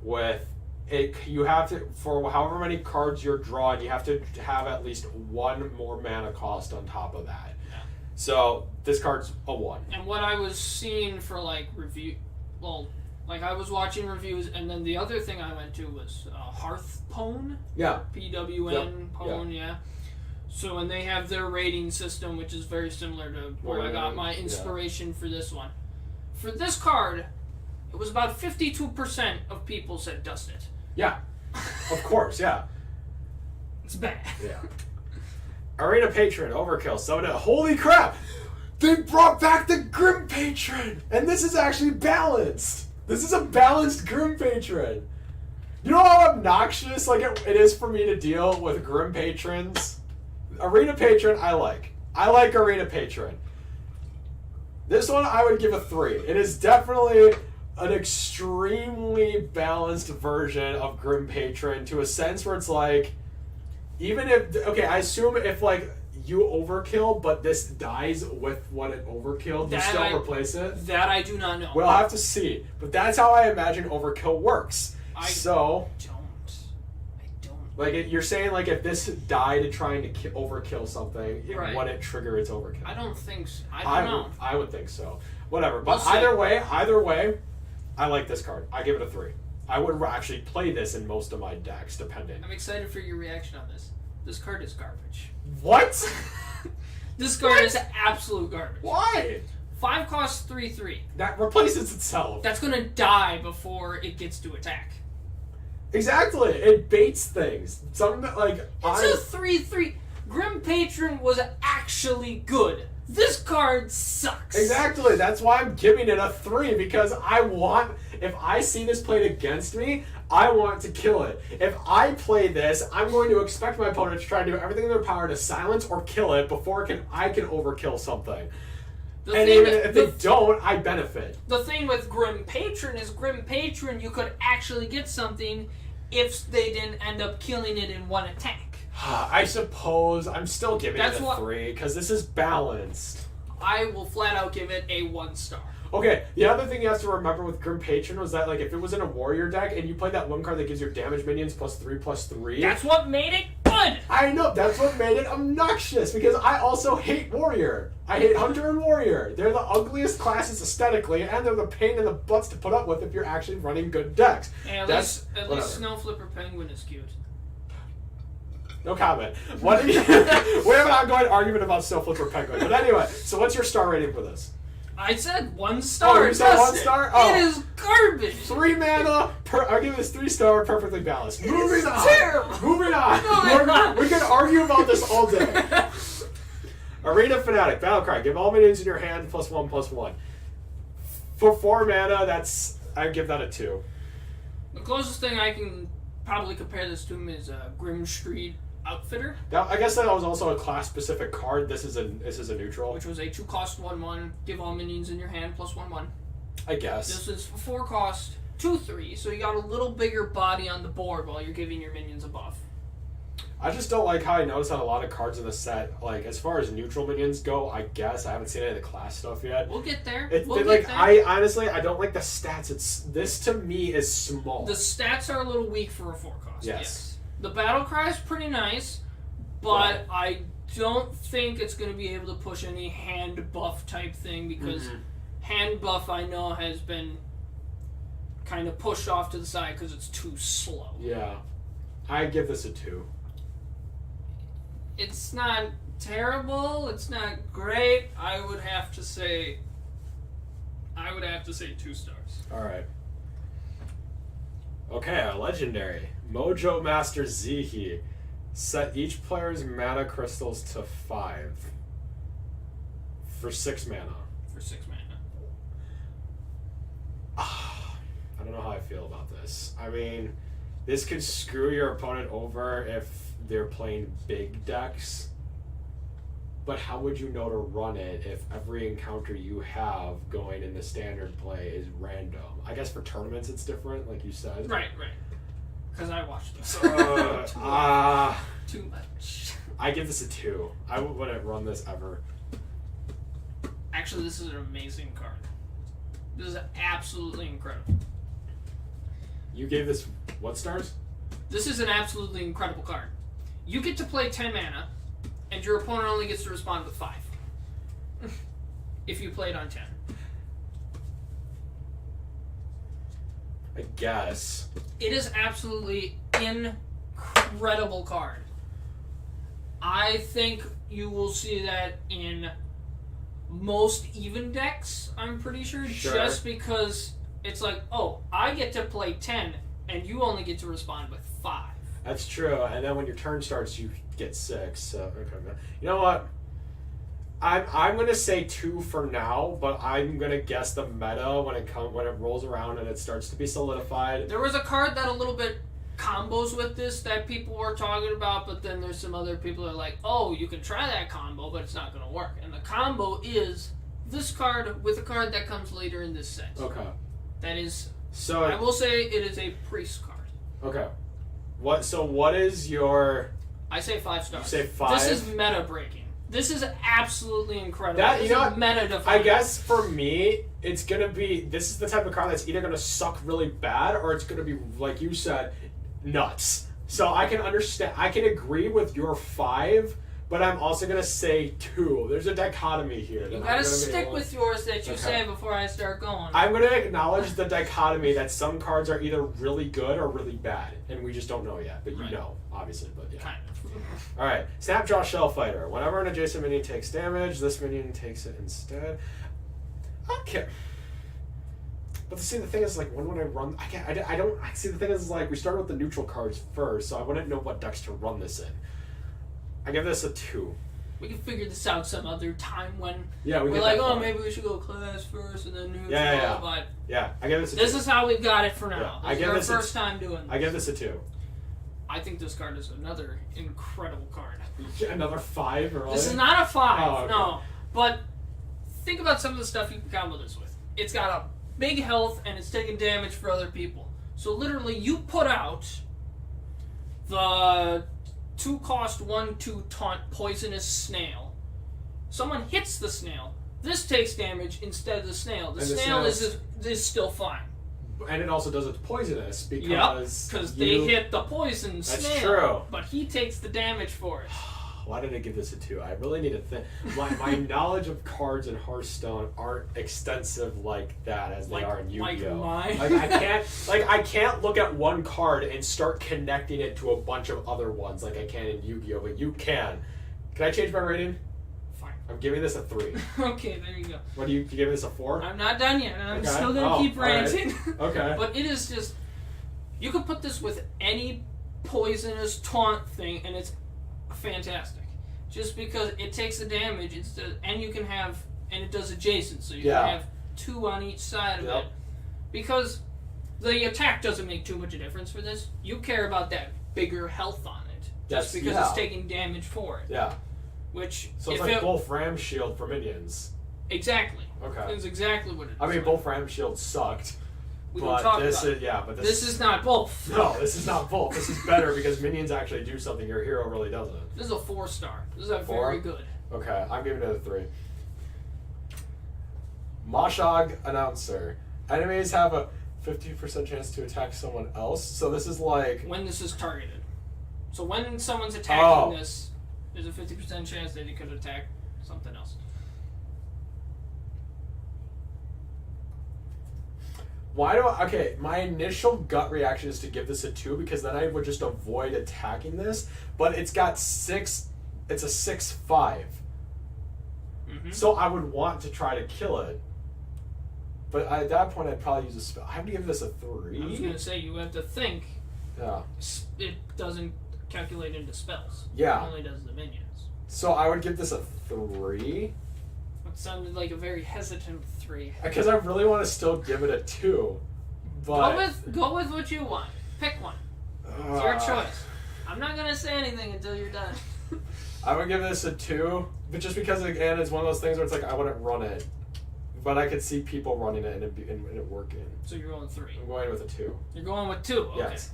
with it. You have to, for however many cards you're drawing, you have to have at least 1 more mana cost on top of that. Yeah. So this card's a 1. And what I was seeing for like review, well, like I was watching reviews, and then the other thing I went to was Hearthstone. Yeah. PWN, yep. Pwn, yeah. So, and they have their rating system, which is very similar to where I got my inspiration for this one. For this card, it was about 52% of people said dust it. Yeah. Of course, yeah. It's bad. Yeah. Arena Patron, Overkill, Soda. Holy crap! They brought back the Grim Patron! And this is actually balanced! This is a balanced Grim Patron! You know how obnoxious it is for me to deal with Grim Patrons? Arena Patron, I like. I like Arena Patron. This one, I would give a 3. It is definitely an extremely balanced version of Grim Patron to a sense where it's like, even if, okay, I assume if you overkill, but this dies with what it overkilled, you still replace it? That I do not know. We'll have to see. But that's how I imagine overkill works. You're saying if this died trying to overkill something, right, when it trigger its overkill. I don't think so. I don't know. I would think so. Whatever. But either way, I like this card. I give it a 3. I would actually play this in most of my decks, depending. I'm excited for your reaction on this. This card is garbage. What? This card is absolute garbage. Why? 5 costs 3/3. That replaces itself. That's gonna die before it gets to attack. Exactly. It baits things. Something that, it's a 3/3. Grim Patron was actually good. This card sucks. Exactly. That's why I'm giving it a 3, because if I see this played against me, I want to kill it. If I play this, I'm going to expect my opponent to try to do everything in their power to silence or kill it before I can overkill something. And even if they don't, I benefit. The thing with Grim Patron is you could actually get something if they didn't end up killing it in 1 attack. I suppose I'm still giving it a 3 because this is balanced. I will flat out give it a 1 star. Okay, the other thing you have to remember with Grim Patron was that if it was in a warrior deck and you played that 1 card that gives your damage minions +3/+3. That's what made it good! I know, that's what made it obnoxious, because I also hate warrior. I hate hunter and warrior. They're the ugliest classes aesthetically, and they're the pain in the butts to put up with if you're actually running good decks. And at least Snow Flipper Penguin is cute. No comment. We have an ongoing argument about Snow Flipper Penguin. But anyway, so what's your star rating for this? I said 1 star. Oh, you said 1 star? Oh. It is garbage. 3 mana. I'll give this 3 star, perfectly balanced. Moving on. Terrible. Moving on. We can argue about this all day. Arena Fanatic, Battlecry. Give all minions in your hand +1/+1. For 4 mana, I give that a 2. The closest thing I can probably compare this to is Grim Street Outfitter. I guess that was also a class-specific card. This is a neutral. Which was a 2 cost 1/1. Give all minions in your hand +1/1. I guess. This is 4 cost 2/3, so you got a little bigger body on the board while you're giving your minions a buff. I just don't like how I noticed that a lot of cards in the set, as far as neutral minions go, I guess. I haven't seen any of the class stuff yet. We'll get there. I honestly, I don't like the stats. This to me is small. The stats are a little weak for a 4 cost. Yes. The battle cry is pretty nice, but I don't think it's going to be able to push any hand buff type thing, because hand buff I know has been kind of pushed off to the side because it's too slow. Yeah. I give this a 2. It's not terrible. It's not great. I would have to say 2 stars. All right. Okay, a legendary. Mojo Master Zihi. Set each player's mana crystals to 5. For 6 mana. For 6 mana. I don't know how I feel about this. I mean, this could screw your opponent over if they're playing big decks. But how would you know to run it if every encounter you have going in the standard play is random? I guess for tournaments it's different, like you said. Right. Because I watched this. Too much. I give this a 2. I wouldn't run this ever. Actually, this is an amazing card. This is absolutely incredible. You gave this what stars? This is an absolutely incredible card. You get to play 10 mana, and your opponent only gets to respond with 5. If you play it on 10. I guess. It is absolutely incredible card. I think you will see that in most even decks, I'm pretty sure. Just because it's like, oh, I get to play 10, and you only get to respond with 5. That's true, and then when your turn starts, you get 6. So, okay. You know what? I'm gonna say 2 for now, but I'm gonna guess the meta when it rolls around and it starts to be solidified. There was a card that a little bit combos with this that people were talking about, but then there's some other people that are like, oh, you can try that combo, but it's not gonna work. And the combo is this card with a card that comes later in this set. Okay. That is. So I will say it is a priest card. Okay. What is your? I say 5 stars. You say 5. This is meta breaking. This is absolutely incredible. That, you know, meta defining. I guess for me, it's gonna be. This is the type of card that's either gonna suck really bad or it's gonna be, like you said, nuts. So I can understand. I can agree with your 5, but I'm also gonna say 2. There's a dichotomy here. You gotta stick with yours that you say before I start going. I'm gonna acknowledge the dichotomy that some cards are either really good or really bad, and we just don't know yet. But you know, obviously. But yeah. Kind of. All right, Snapjaw Shellfighter. Whenever an adjacent minion takes damage, this minion takes it instead. Okay. But see, the thing is, like, when would I run? I don't. See, the thing is, like, we started with the neutral cards first, so I wouldn't know what decks to run this in. I give this a 2. We can figure this out some other time when we're like, oh, maybe we should go class first and then neutral. Yeah. But I give this a 2. This is how we've got it for now. Yeah. This is our first time doing this. I give this a 2. I think this card is another incredible card. Another 5? Or this is not a 5, oh, okay. no. But think about some of the stuff you can combo this with. It's got a big health and it's taking damage for other people. So literally, you put out the 2-cost 1/2 taunt poisonous snail. Someone hits the snail. This takes damage instead of the snail. The snail is still fine. And it also does it poisonous because they hit the poison snail. That's true. But he takes the damage for it. Why did I give this a 2? I really need to think. My knowledge of cards in Hearthstone aren't extensive like that as they are in Yu-Gi-Oh. Like I can't look at one card and start connecting it to a bunch of other ones like I can in Yu-Gi-Oh. But you can. Can I change my rating? Fine. I'm giving this a 3. Okay, there you go. What do you give this a 4? I'm not done yet. I'm still gonna keep ranting. Right. Okay. But it is just, you could put this with any poisonous taunt thing, and it's fantastic. Just because it takes the damage, and you can have, and it does adjacent, so you can have 2 on each side of it. Because the attack doesn't make too much a difference for this. You care about that bigger health on it, just because it's taking damage for it. Yeah. So it's like Wolfram Shield for minions. Exactly. Okay. That's exactly what it is. I mean, Wolfram Shield sucked. We don't talk about it. But this is not both. No, this is not both. This is better because minions actually do something your hero really doesn't. This is a 4-star. This is a 4? very good. Okay, I'm giving it a 3. Mashog Announcer. Enemies have a 50% chance to attack someone else. So this is like... when this is targeted. So when someone's attacking this, there's a 50% chance that you could attack something else. Okay, my initial gut reaction is to give this a 2 because then I would just avoid attacking this, but it's got 6, it's a 6/5. So I would want to try to kill it. But at that point I'd probably use a spell. I have to give this a 3. I was going to say, you have to think. Yeah. It doesn't calculate into spells. Yeah. It only does the minions. So I would give this a 3. It sounded like a very hesitant 3. Because I really want to still give it a 2. But go with what you want. Pick one. It's your choice. I'm not gonna say anything until you're done. I would give this a 2, but just because, again, it's one of those things where it's like I wouldn't run it. But I could see people running it and it working. So you're going 3. I'm going with a 2. You're going with 2, okay. Yes.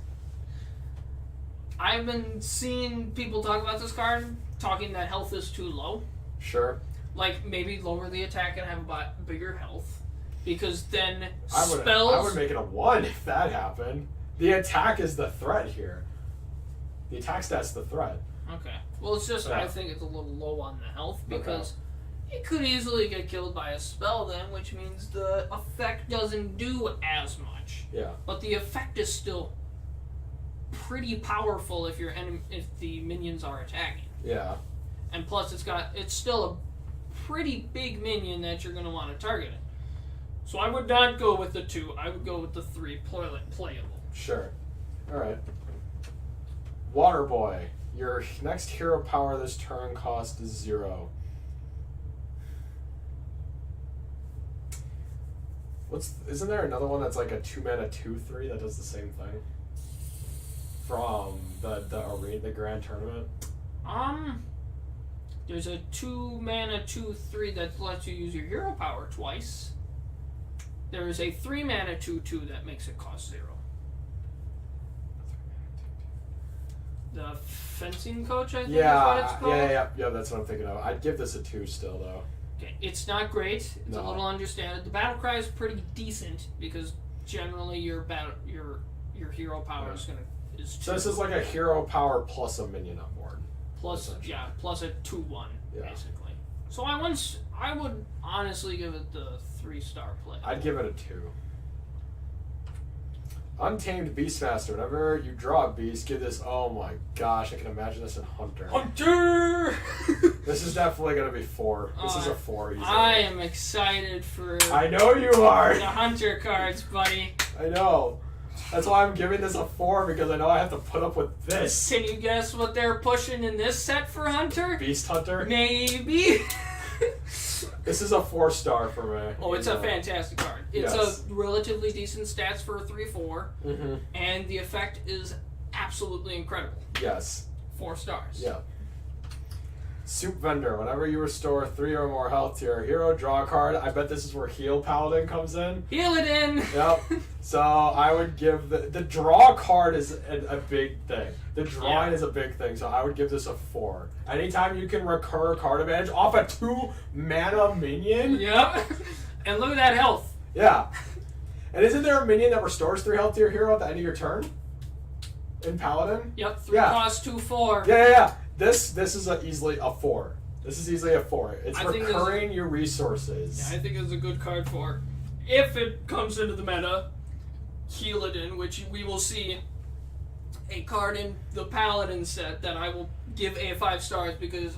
I've been seeing people talk about this card, talking that health is too low. Sure. Like, maybe lower the attack and have a bigger health. Because then I would make it a 1 if that happened. The attack is the threat here. The attack stat's the threat. Okay. Well, it's just, I think it's a little low on the health, because it could easily get killed by a spell then, which means the effect doesn't do as much. Yeah. But the effect is still pretty powerful if the minions are attacking. Yeah. And plus it's still a pretty big minion that you're going to want to target it. So I would not go with the 2. I would go with the 3 playable. Sure. Alright. Water Boy. Your next hero power this turn cost is 0. Isn't there another one that's like a 2-mana 2/3 that does the same thing? From the grand tournament? There's a 2-mana 2/3 that lets you use your hero power twice. There is a 3-mana 2/2 that makes it cost 0. The fencing coach, I think is what it's called. Yeah, that's what I'm thinking of. I'd give this a 2 still, though. Okay, it's not great. It's a little understated. The battle cry is pretty decent because generally your hero power is 2. So this is like a hero power plus a minion on board. Plus a 2/1 basically. So I would honestly give it the 3-star play. I'd give it a 2. Untamed Beastmaster. Whenever you draw a beast, give this. Oh my gosh, I can imagine this in Hunter. Hunter! This is definitely going to be 4. This is a 4. Easily. I am excited for. I know you are. The Hunter cards, buddy. I know. That's why I'm giving this a 4 because I know I have to put up with this. Can you guess what they're pushing in this set for Hunter? Beast Hunter. Maybe. This is a 4-star for me. Oh, it's a fantastic card. It's a relatively decent stats for a 3/4, and the effect is absolutely incredible. Yes. 4 stars. Yeah. Soup Vendor. Whenever you restore 3 or more health to your hero, draw a card. I bet this is where Heal Paladin comes in. Heal it in! Yep. So I would give the draw card is a big thing. The drawing is a big thing, so I would give this a 4. Anytime you can recur card advantage off a 2-mana minion. Yep. And look at that health. Yeah. And isn't there a minion that restores 3 health to your hero at the end of your turn? In Paladin? Yep, 3 cost 2/4. Yeah. This is easily a 4. This is easily a 4. It's recurring your resources. Yeah, I think it's a good card for if it comes into the meta. Heal it in, which we will see a card in the Paladin set that I will give a 5 stars because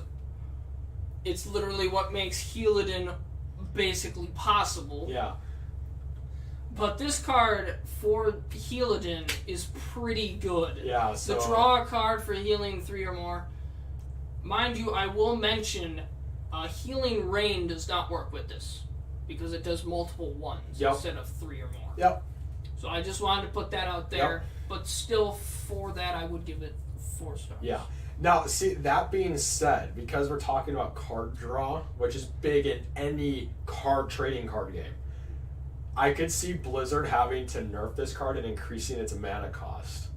it's literally what makes Heal it in basically possible. Yeah. But this card for Healadin is pretty good. Yeah, so... The draw a card for healing 3 or more. Mind you, I will mention Healing Rain does not work with this because it does multiple 1s instead of 3 or more. Yep. So I just wanted to put that out there. But still, for that, I would give it 4 stars. Yeah. Now, see, that being said, because we're talking about card draw, which is big in any trading card game, I could see Blizzard having to nerf this card and increasing its mana cost.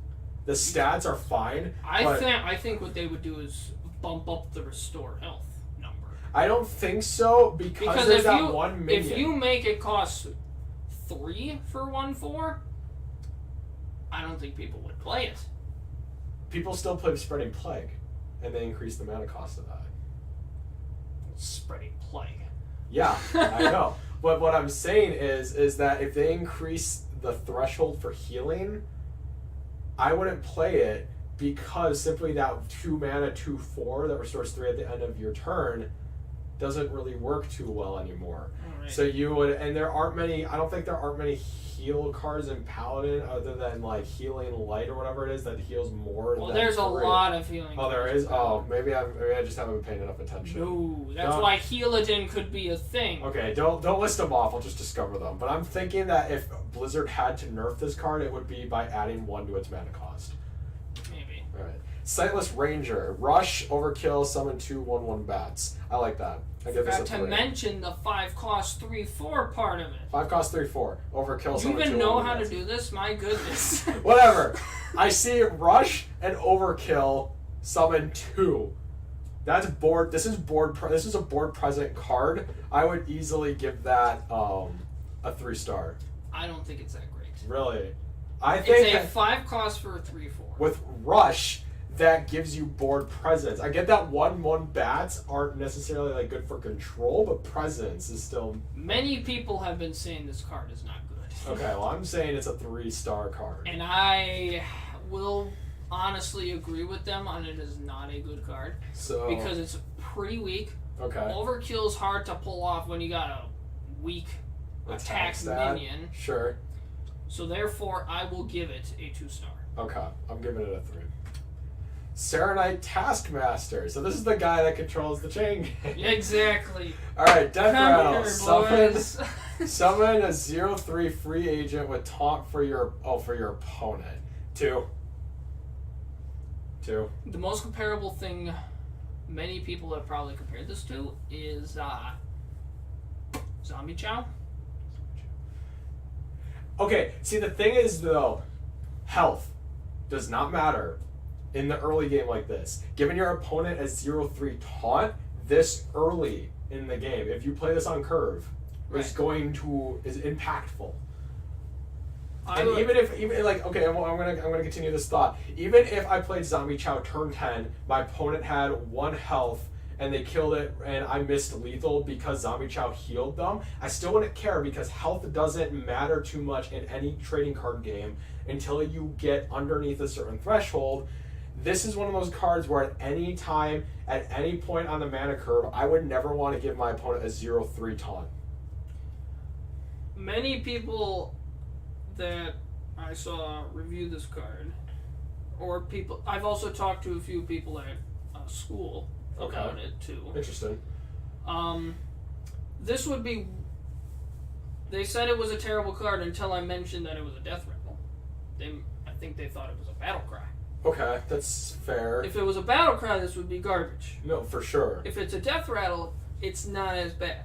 The stats are fine. I think what they would do is bump up the restore health number. I don't think so because there's that one minion. If you make it cost 3 for 1/4, I don't think people would play it. People still play Spreading Plague, and they increase the mana cost of that. Spreading Plague. Yeah, I know. But what I'm saying is that if they increase the threshold for healing, I wouldn't play it because simply that 2-mana 2/4 that restores 3 at the end of your turn doesn't really work too well anymore. Right. So you would, and there aren't many, I don't think there aren't many heal cards in Paladin other than like Healing Light or whatever it is that heals more than there's 3. A lot of healing cards. There is? Oh, maybe I just haven't been paying enough attention. No, that's why Healadin could be a thing. Okay, don't list them off, I'll just discover them. But I'm thinking that if Blizzard had to nerf this card, it would be by adding 1 to its mana cost. Maybe. Alright. Sightless Ranger. Rush, overkill, summon 2 1/1 bats. I like that. I give this a 3. To mention the 5 cost 3/4 part of it. 5 cost 3/4. Overkill, Do you summon 2 even know 1/1 how bats. to do this? My goodness. Whatever. I see Rush and Overkill, summon 2. That's board. This is this is a board present card. I would easily give that a 3-star. I don't think it's that great. Really, I think it's a 5 cost for a 3/4. With Rush, that gives you board presence. I get that 1/1 bats aren't necessarily like good for control, but presence is still. Many people have been saying this card is not good. Okay, well I'm saying it's a 3-star card. And I will honestly agree with them on it is not a good card. So because it's pretty weak. Okay. Overkill's hard to pull off when you got a weak attack minion. Sure. So therefore, I will give it a 2-star. Okay, I'm giving it a 3. Serenite Taskmaster. So this is the guy that controls the chain gang. Exactly. All right, Death Rattle. Boys. Summon a 0/3 free agent with taunt for your opponent. 2. The most comparable thing many people have probably compared this to is Zombie Chow. Okay, see the thing is though, health does not matter in the early game like this. Giving your opponent a 0/3 taunt this early in the game, if you play this on curve, is impactful. Even like okay, I'm gonna continue this thought. Even if I played Zombie Chow turn 10, my opponent had 1 health and they killed it and I missed lethal because Zombie Chow healed them, I still wouldn't care because health doesn't matter too much in any trading card game until you get underneath a certain threshold. This is one of those cards where at any time, at any point on the mana curve, I would never want to give my opponent a 0/3 taunt. Many people that I saw review this card, or people, I've also talked to a few people at school about it too. Interesting. This would be. They said it was a terrible card until I mentioned that it was a death rattle. I think they thought it was a battle cry. Okay, that's fair. If it was a battle cry, this would be garbage. No, for sure. If it's a death rattle, it's not as bad.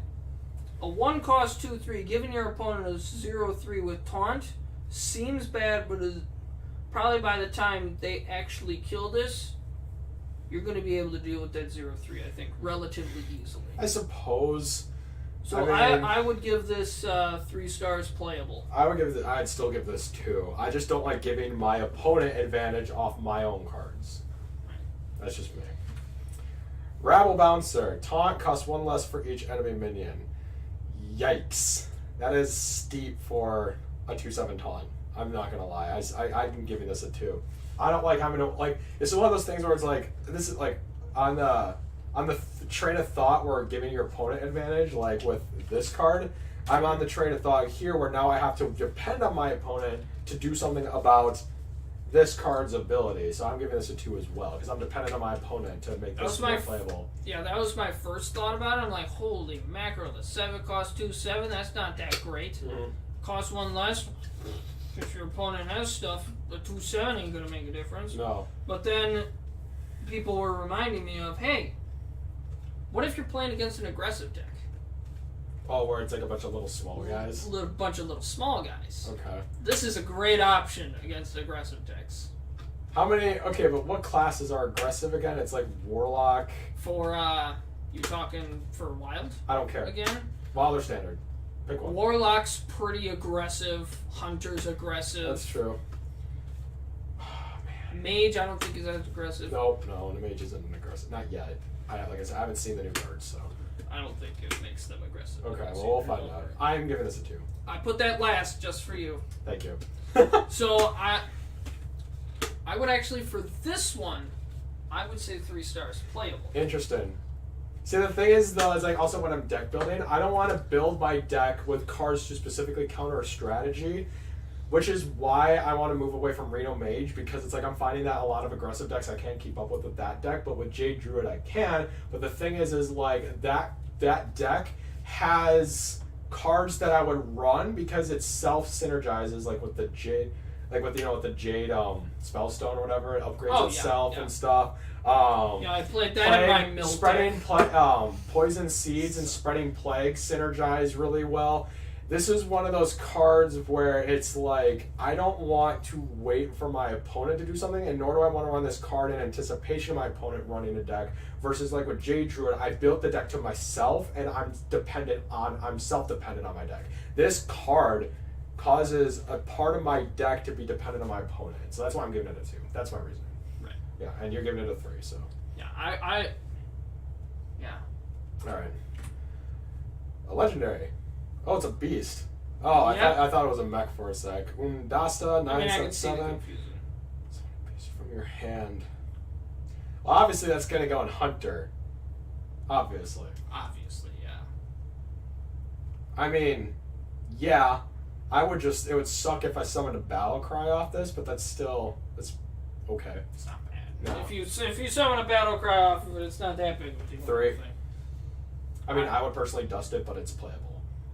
A 1 cost 2/3, giving your opponent a 0/3 with taunt seems bad, but is probably by the time they actually kill this, you're going to be able to deal with that 0/3, I think, relatively easily. I suppose. So I would give this 3 stars playable. I'd still give this 2. I just don't like giving my opponent advantage off my own cards. That's just me. Rabble Bouncer. Taunt costs 1 less for each enemy minion. Yikes. That is steep for a 2/7 taunt. I'm not gonna lie. I'm giving this a 2. I don't like having to like. This is one of those things where it's like this is like on the train of thought where giving your opponent advantage, like with this card. I'm on the train of thought here where now I have to depend on my opponent to do something about this card's ability. So I'm giving this a 2 as well because I'm dependent on my opponent to make this more playable. Yeah, that was my first thought about it. I'm like, holy mackerel, the 7 costs 2/7. That's not that great. Mm-hmm. Costs 1 less. If your opponent has stuff, a 2/7 ain't gonna make a difference. No. But then people were reminding me of, hey, what if you're playing against an aggressive deck? Oh, where it's like a bunch of little small guys? A bunch of little small guys. Okay. This is a great option against aggressive decks. How many... Okay, but what classes are aggressive again? It's like Warlock... For, you talking for Wild? I don't care. Again? Wild or Standard? Pick one. Warlock's pretty aggressive. Hunter's aggressive. That's true. Oh, man. Mage, I don't think is as aggressive. Nope, no, the Mage isn't an aggressive. Not yet. Like I said, I haven't seen the new cards, so... I don't think it makes them aggressive. Okay, well, we'll find out. I am giving this a 2. I put that last just for you. Thank you. So, I would actually, for this one, I would say 3 stars. Playable. Interesting. See, the thing is, though, is like also when I'm deck building, I don't want to build my deck with cards to specifically counter a strategy, which is why I want to move away from Reno Mage, because it's like I'm finding that a lot of aggressive decks I can't keep up with that deck, but with Jade Druid I can. But the thing is like that deck has cards that I would run because it self-synergizes like with the Jade like with with the Jade Spellstone or whatever, it upgrades itself and stuff. I played that in my mill spreading poison seeds and spreading plague synergize really well. This is one of those cards where it's like, I don't want to wait for my opponent to do something, and nor do I want to run this card in anticipation of my opponent running a deck, versus like with Jade Druid, I built the deck to myself, and I'm self-dependent on my deck. This card causes a part of my deck to be dependent on my opponent, so that's why I'm giving it a 2. That's my reasoning. Right. Yeah, and you're giving it a 3, so. Yeah, yeah. Alright. A legendary. Oh, it's a beast. Oh, I thought it was a mech for a sec. Undasta, 977. Beast from your hand. Well, obviously that's going to go in Hunter. Obviously, yeah. I mean, yeah. It would suck if I summoned a Battle Cry off this, but that's okay. It's not bad. No. If you summon a Battle Cry off of it, it's not that big of a deal. 3. I mean, I would personally dust it, but it's playable.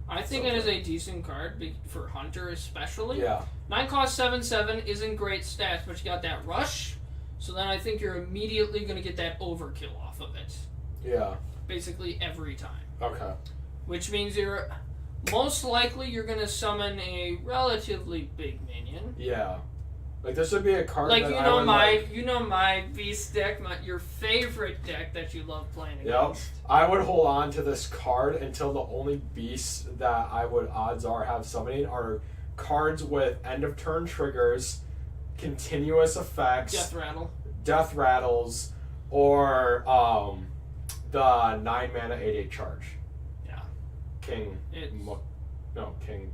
I think it is a decent card for Hunter especially. Yeah. 9 cost 7/7 isn't great stats, but you got that rush, so then I think you're immediately going to get that overkill off of it. Yeah. Basically every time. Okay. Which means you're most likely going to summon a relatively big minion. Yeah. Like this would be a card like that you know my beast deck, your favorite deck that you love playing against. Yep. I would hold on to this card until the only beasts that I would odds are have summoning are cards with end of turn triggers, continuous effects, death rattles, or the 9-mana 8/8 charge. Yeah. King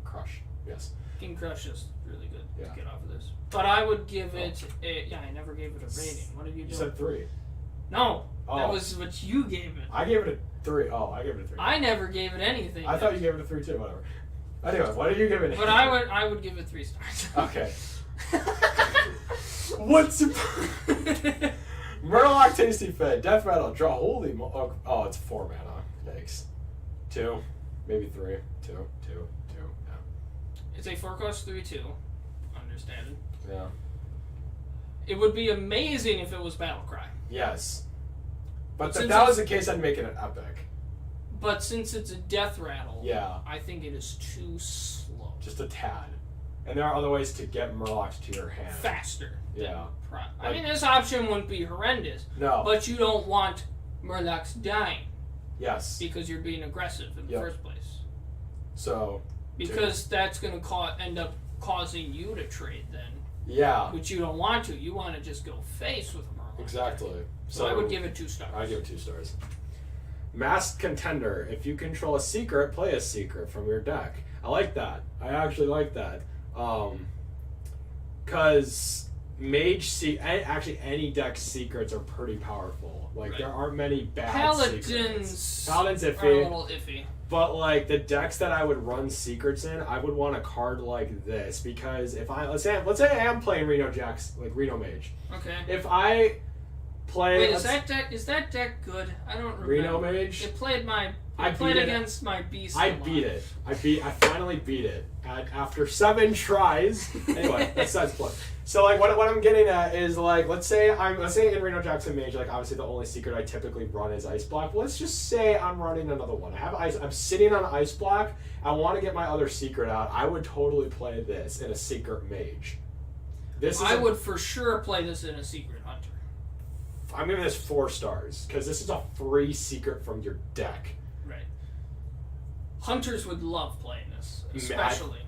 Crush. Yes. King Crush is really good to get off of this. But I would give it I never gave it a rating. What did you do? You said 3. No. Oh. That was what you gave it. I gave it a 3. Oh, I gave it a 3. I never gave it anything. I thought you gave it a 3 too, whatever. Anyway, what did you give it? But I would give it 3 stars. Okay. What's Murloc Tasty Fed, Death Rattle, draw oh, it's 4 mana. Yikes. 2, maybe 3. 2, yeah. It's a 4 cost 3/2. Understand? Yeah. It would be amazing if it was Battlecry. Yes. But if that was the case, I'd make it an epic. But since it's a death rattle, yeah, I think it is too slow. Just a tad. And there are other ways to get Murlocs to your hand. Faster. Yeah. I mean, this option wouldn't be horrendous. No. But you don't want Murlocs dying. Yes. Because you're being aggressive in the first place. So. Because that's going to end up causing you to trade then. Yeah. Which you don't want to. You want to just go face with a Murloc. Exactly. So I would give it 2 stars. I give it 2 stars. Masked Contender. If you control a secret, play a secret from your deck. I like that. I actually like that. Because actually any deck secrets are pretty powerful. Like there aren't many bad secrets. Paladins are a little iffy. But like the decks that I would run secrets in, I would want a card like this because if let's say I am playing Reno Mage. Okay. If I play is that deck good? I don't remember. Reno Mage? It played against my beast. I finally beat it after 7 tries. Anyway, that's size play. So like what I'm getting at is like let's say in Reno Jackson Mage, like obviously the only secret I typically run is Ice Block. Let's just say I'm running another one. I'm sitting on Ice Block. I want to get my other secret out. I would totally play this in a secret mage. I would for sure play this in a secret hunter. I'm giving this 4 stars because this is a free secret from your deck. Right. Hunters would love playing this, especially.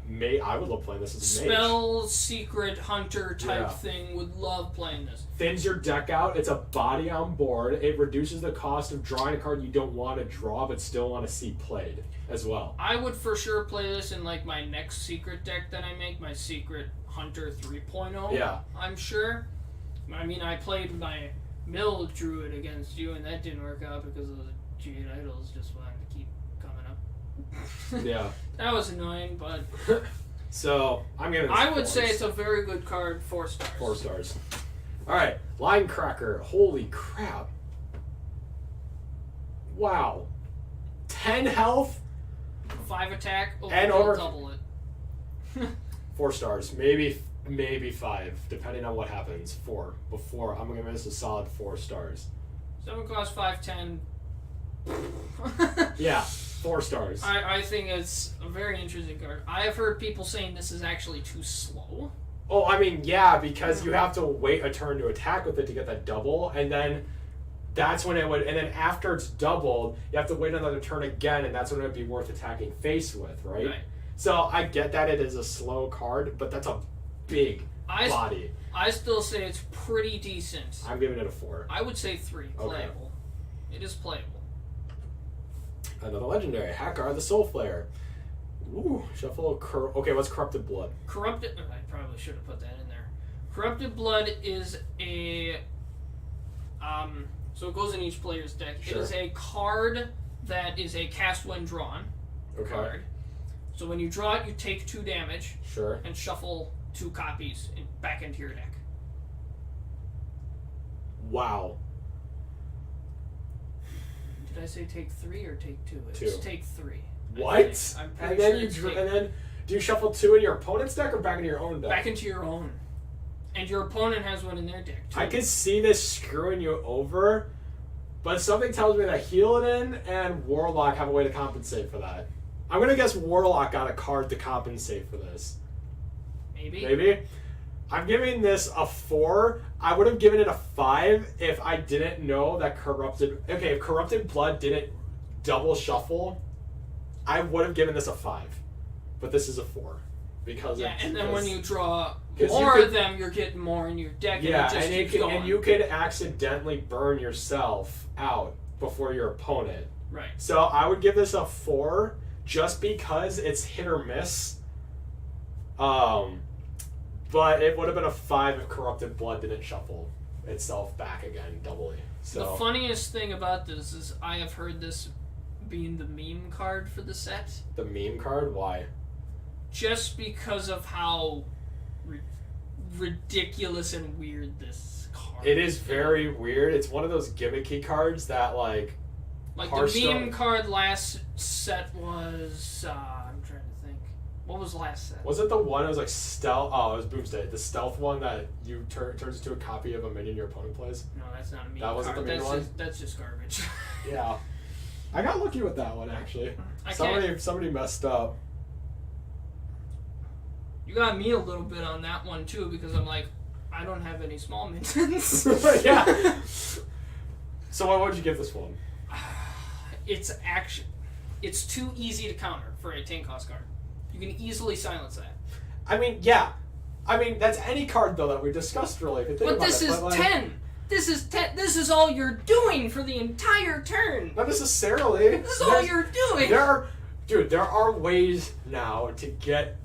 I would love playing this as a mage. Secret hunter type thing would love playing this. Thins your deck out. It's a body on board. It reduces the cost of drawing a card you don't want to draw but still want to see played as well. I would for sure play this in like my next secret deck that I make, my secret hunter 3.0. Yeah. I'm sure. I mean, I played my mill druid against you and that didn't work out because of the Jade Idols just wanted to keep coming up. Yeah. That was annoying, but so I'm giving this I would say it's a very good card, 4 stars. 4 stars. Alright, Line Cracker. Holy crap. Wow. 10 health? 5 attack, and over double it. 4 stars. Maybe Maybe 5, depending on what happens. 4. Before, I'm going to give this a solid 4 stars. 7 cost 5/10. Yeah, 4 stars. I think it's a very interesting card. I have heard people saying this is actually too slow. Oh, I mean, yeah, because you have to wait a turn to attack with it to get that double, and then that's when it would, and then after it's doubled, you have to wait another turn again, and that's when it would be worth attacking face with, right? So I get that it is a slow card, but that's a big body. I still say it's pretty decent. I'm giving it a 4. I would say 3. Playable. Okay. It is playable. Another legendary. Hakkar the Soul Flayer. Ooh, shuffle. Okay, what's Corrupted Blood? Corrupted. I probably should have put that in there. Corrupted Blood is a. So it goes in each player's deck. Sure. It is a card that is a cast when drawn card. So when you draw it, you take 2 damage. Sure. And shuffle 2 copies back into your deck. Wow. Did I say take 3 or take 2? 2. It's take 3. What? And then do you shuffle 2 in your opponent's deck or back into your own deck? Back into your own. And your opponent has one in their deck too. I could see this screwing you over, but something tells me that Healadin and Warlock have a way to compensate for that. I'm gonna guess Warlock got a card to compensate for this. Maybe. I'm giving this a 4. I would have given it a 5 if I didn't know that if Corrupted Blood didn't double shuffle, I would have given this a 5. But this is a 4. Because and then when you draw more of them, you're getting more in your deck. Yeah, and you could accidentally burn yourself out before your opponent. Right. So I would give this a 4 just because it's hit or miss. But it would have been a 5 if Corrupted Blood didn't shuffle itself back again doubly. So the funniest thing about this is I have heard this being the meme card for the set. The meme card? Why? Just because of how ridiculous and weird this card is. It is very weird. It's one of those gimmicky cards that like Hearthstone. The meme card last set was I'm trying to think. What was last set? Was it the one? It was like stealth. Oh, it was Boomsday. The stealth one that you turns into a copy of a minion your opponent plays. No, that's not a meme card. That wasn't the meme one. That's just garbage. Yeah, I got lucky with that one actually. Somebody messed up. You got me a little bit on that one too because I'm like, I don't have any small minions. Yeah. So what would you give this one? It's too easy to counter for a 10 cost card. You can easily silence that. I mean, yeah. I mean, that's any card though that we discussed really. If you think but about this it. is But 10. This is 10. This is all you're doing for the entire turn. Not necessarily. This is all you're doing. There are ways now to get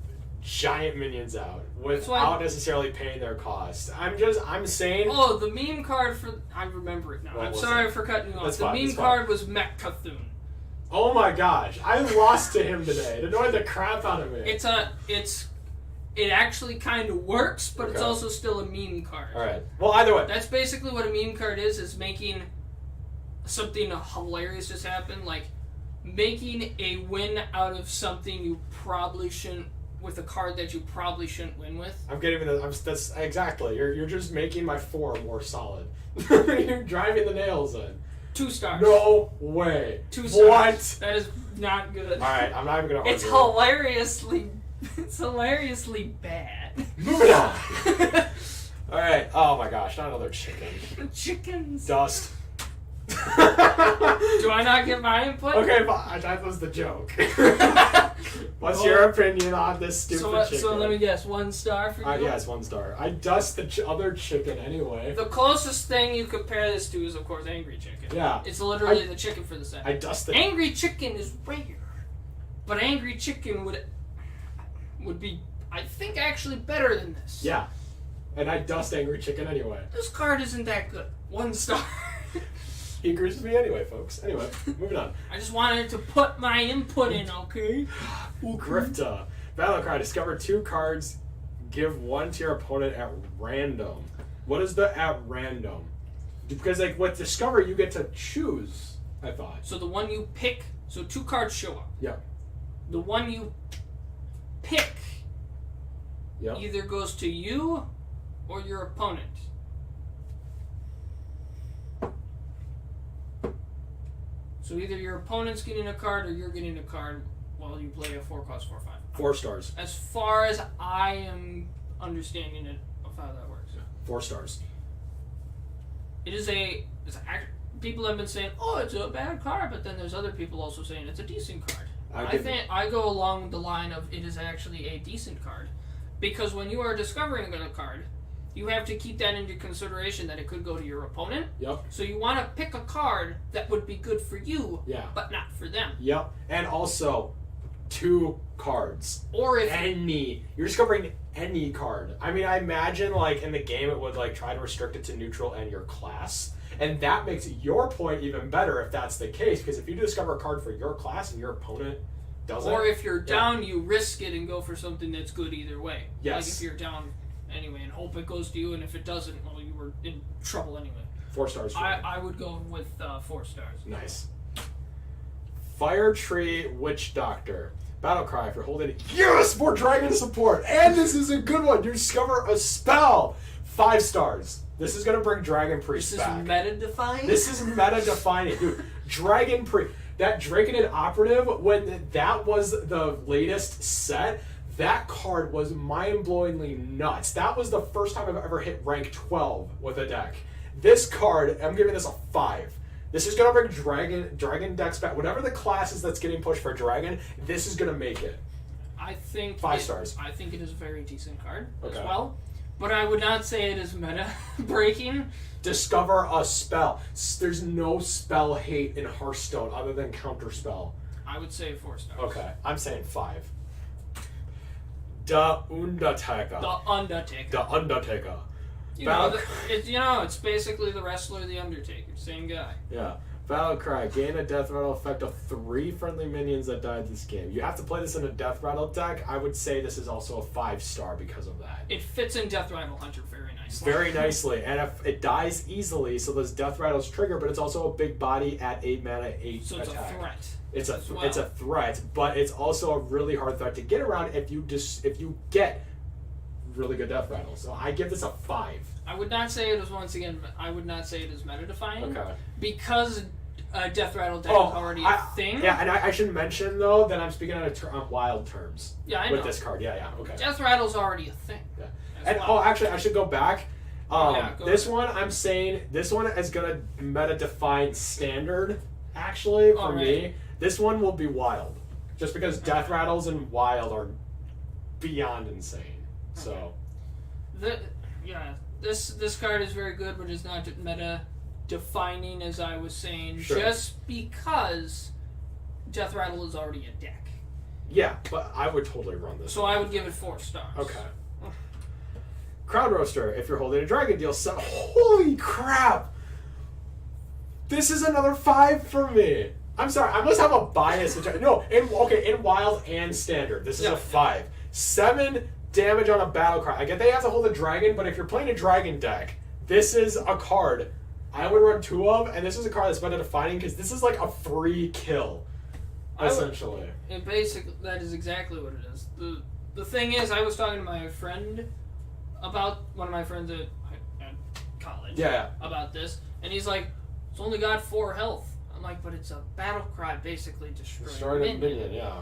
giant minions out without necessarily paying their cost. I'm saying. Oh, the meme card for I remember it now. I'm sorry for cutting you off. The meme card was Mech Cthulhu. Oh my gosh, I lost to him today. It annoyed the crap out of me. It actually kind of works, but it's also still a meme card. All right. Well, either way. That's basically what a meme card is making something hilarious just happen, like making a win out of something you probably shouldn't, with a card that you probably shouldn't win with. That's exactly. You're just making my 4 more solid. You're driving the nails in. 2 stars. No way. 2 stars. What? That is not good. All right, I'm not even gonna argue. It's hilariously bad. Moving on. All right. Oh my gosh, not another chicken. Chickens. Dust. Do I not get my input? Okay, but that was the joke. What's your opinion on this stupid chicken? So let me guess, 1 star for you? Yes, 1 star. I dust the other chicken anyway. The closest thing you compare this to is, of course, Angry Chicken. Yeah. It's literally the chicken for the set. I dust it. Angry Chicken is rare. But Angry Chicken would be, I think, actually better than this. Yeah. And I dust Angry Chicken anyway. This card isn't that good. 1 star. He agrees with me anyway, folks. Anyway, moving on. I just wanted to put my input in, okay? Grifta. Battle cry. Discover 2 cards. Give 1 to your opponent at random. What is the at random? Because with Discover, you get to choose, I thought. So the one you pick, so 2 cards show up. Yeah. The one you pick either goes to you or your opponent. So either your opponent's getting a card or you're getting a card while you play a 4-cost 4/5. 4 stars. As far as I am understanding it of how that works. 4 stars. It is people have been saying, oh, it's a bad card, but then there's other people also saying it's a decent card. I think I go along the line of it is actually a decent card. Because when you are discovering a card, you have to keep that into consideration that it could go to your opponent. Yep. So you want to pick a card that would be good for you, but not for them. Yep. And also, 2 cards. Or if you're discovering any card. I mean, I imagine like in the game it would like try to restrict it to neutral and your class. And that makes your point even better if that's the case, because if you discover a card for your class and your opponent doesn't. Or if you're down, you risk it and go for something that's good either way. Yes. Like if you're down anyway and hope it goes to you, and if it doesn't, well, you were in trouble anyway. 4 stars. I would go with 4 stars. Nice. Fire Tree Witch Doctor. Battle cry if you're holding it. Yes! More dragon support! And this is a good one. You discover a spell. 5 stars. This is going to bring Dragon Priest back. This is meta-defining? This is meta-defining. Dude, Dragon Priest. That Draconid Operative, when that was the latest set, that card was mind-blowingly nuts. That was the first time I've ever hit rank 12 with a deck. This card, I'm giving this a 5. This is going to bring Dragon decks back. Whatever the class is that's getting pushed for Dragon, this is going to make it. I think 5 stars. I think it is a very decent card as well. But I would not say it is meta-breaking. Discover a spell. There's no spell hate in Hearthstone other than Counterspell. I would say 4 stars. Okay, I'm saying 5. The Undertaker. The Undertaker. It's basically the wrestler, the Undertaker. Same guy. Yeah. Battle Cry. Gain a death rattle effect of 3 friendly minions that died this game. You have to play this in a death rattle deck. I would say this is also a 5-star because of that. It fits in Death Rattle Hunter very nicely. Very nicely. And if it dies easily, so those death rattles trigger, but it's also a big body at 8 mana, 8 so attack. It's a threat. It's a threat, but it's also a really hard threat to get around if you get really good death rattles. So I give this a 5. I would not say it is meta-defining. Okay. Because Death Rattle deck is already a thing. Yeah, and I should mention though that I'm speaking on wild terms. Yeah, I know. With this card. Yeah, okay. Death Rattle's already a thing. Yeah. And actually, I should go back. This ahead. one, I'm saying this one is gonna meta define standard. Actually, for me, this one will be wild, just because death rattles and wild are beyond insane. So, this card is very good, but it's not meta defining, as I was saying, just because Death Rattle is already a deck. Yeah, but I would totally run this. So I would give it 4 stars. Okay. Crowd Roaster, if you're holding a dragon deal, holy crap! This is another 5 for me. I'm sorry, I must have a bias. In wild and standard, this is a 5. 7 damage on a battle cry. I get they have to hold a dragon, but if you're playing a dragon deck, this is a card I would run 2 of, and this is a card that's meta defining because this is like a free kill, essentially. That is exactly what it is. The thing is, I was talking to my friend about one of my friends at college. Yeah. About this, and he's like, "It's only got 4 health." I'm like, "But it's a battle cry, basically destroying a minion." Yeah.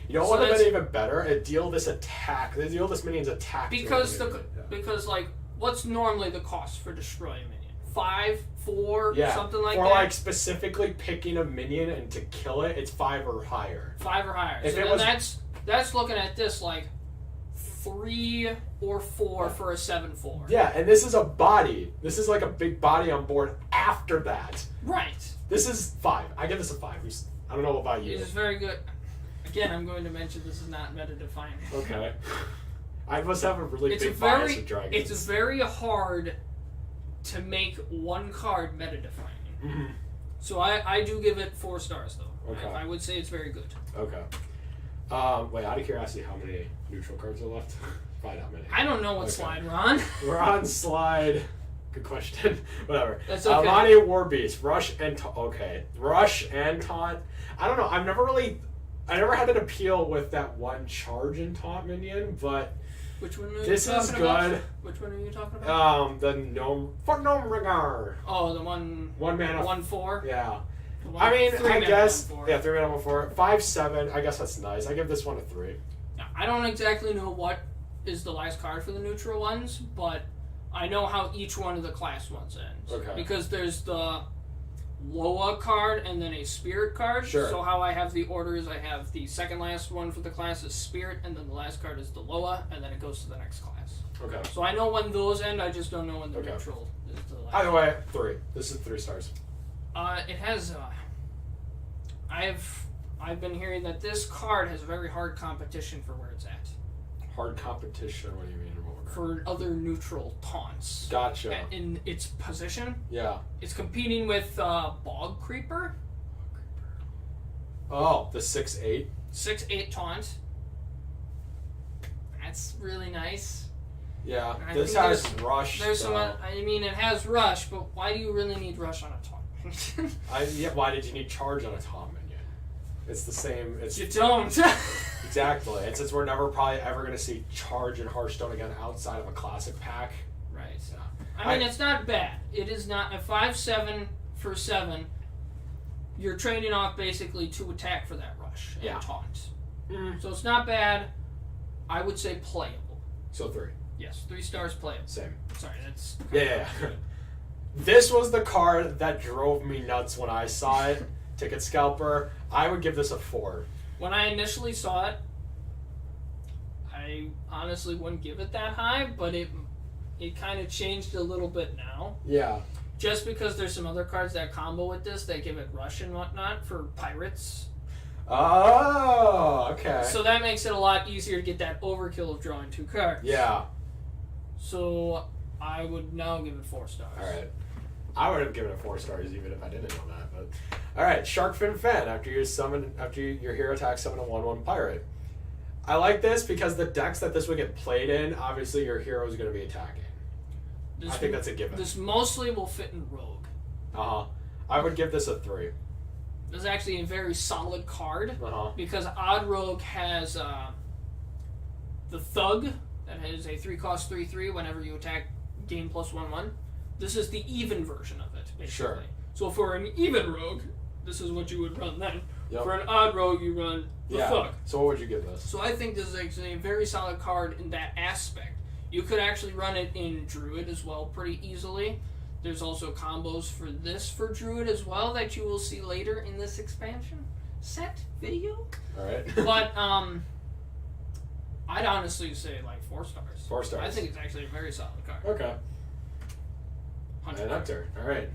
You know what would have been even better? Deal this minion's attack. Because like, what's normally the cost for destroying a minion? 5, 4, something like that. Or like specifically picking a minion and to kill it, it's 5 or higher. 5 or higher. If so then that's looking at this like 3 or 4 for a 7/4. Yeah, and this is a body. This is like a big body on board after that. Right. This is 5. I give this a 5. I don't know about you. This is very good. Again, I'm going to mention this is not meta-defining. Okay. I must have a really big bias with dragons. It's very hard to make one card meta-defining. Mm-hmm. So I do give it 4 stars, though. Okay. I would say it's very good. Okay. Wait, out of curiosity, how many neutral cards are left? Probably not many. I don't know what slide we're on. We're on slide... Good question. Whatever. That's okay. Almani Warbeast. Rush and Taunt. Okay. Rush and Taunt. I don't know. I never had an appeal with that one charge in Taunt minion, but Which one are you This talking is about? good. Which one are you talking about? The Gnome Ringer. Oh, the one 1/4. Yeah. One, I mean, I guess 1/4. yeah, 3 mana 1/4, 5/7. I guess that's nice. I give this one a 3. Now, I don't exactly know what is the last card for the neutral ones, but I know how each one of the class ones ends. Okay. Because there's the Loa card and then a Spirit card. Sure. So how I have the orders, I have the second last one for the class is Spirit, and then the last card is the Loa, and then it goes to the next class. Okay. So I know when those end, I just don't know when the Okay. neutral is the last. Either way, 3. This is 3 stars. It has. I've been hearing that this card has very hard competition for where it's at. Hard competition. What do you mean? For other neutral taunts. Gotcha. In its position, Yeah. it's competing with Bog Creeper. Oh, the 6/8. 6/8 taunt. That's really nice. Yeah. I This think has rush. There's some. though. I mean, it has rush, but why do you really need rush on a taunt? Yeah. Why did you need charge on a taunt minion? It's the same. It's You don't. exactly. And since we're never probably ever going to see charge in Hearthstone again outside of a classic pack. Right. Yeah. I mean, it's not bad. It is not a 5/7 for 7. You're trading off basically 2 attack for that rush and taunt. So it's not bad. I would say playable. So 3. Yes, 3 stars playable. Same. Sorry, that's Yeah. This was the card that drove me nuts when I saw it. Ticket Scalper. I would give this a 4. When I initially saw it, I honestly wouldn't give it that high, but it kind of changed a little bit now. Yeah. Just because there's some other cards that combo with this that give it rush and whatnot for pirates. Oh, okay. So that makes it a lot easier to get that overkill of drawing 2 cards. Yeah. So I would now give it 4 stars. All right. I would have given it 4 stars even if I didn't know that. But all right, Sharkfin Fen. After your hero attack, summon a 1/1 pirate. I like this because the decks that this would get played in, obviously your hero is going to be attacking. I think that's a given. This mostly will fit in Rogue. I would give this a 3. This is actually a very solid card because Odd Rogue has the Thug that has a 3-cost 3/3 whenever you attack, gain +1/1. This is the even version of it, basically. Sure. So for an even Rogue, this is what you would run then. Yep. For an Odd Rogue, you run the Thug. So what would you give this? So I think this is actually a very solid card in that aspect. You could actually run it in Druid as well pretty easily. There's also combos for this for Druid as well that you will see later in this expansion set video. All right. But I'd honestly say like 4 stars. 4 stars. I think it's actually a very solid card. Okay. Hunter. And Hunter. All right.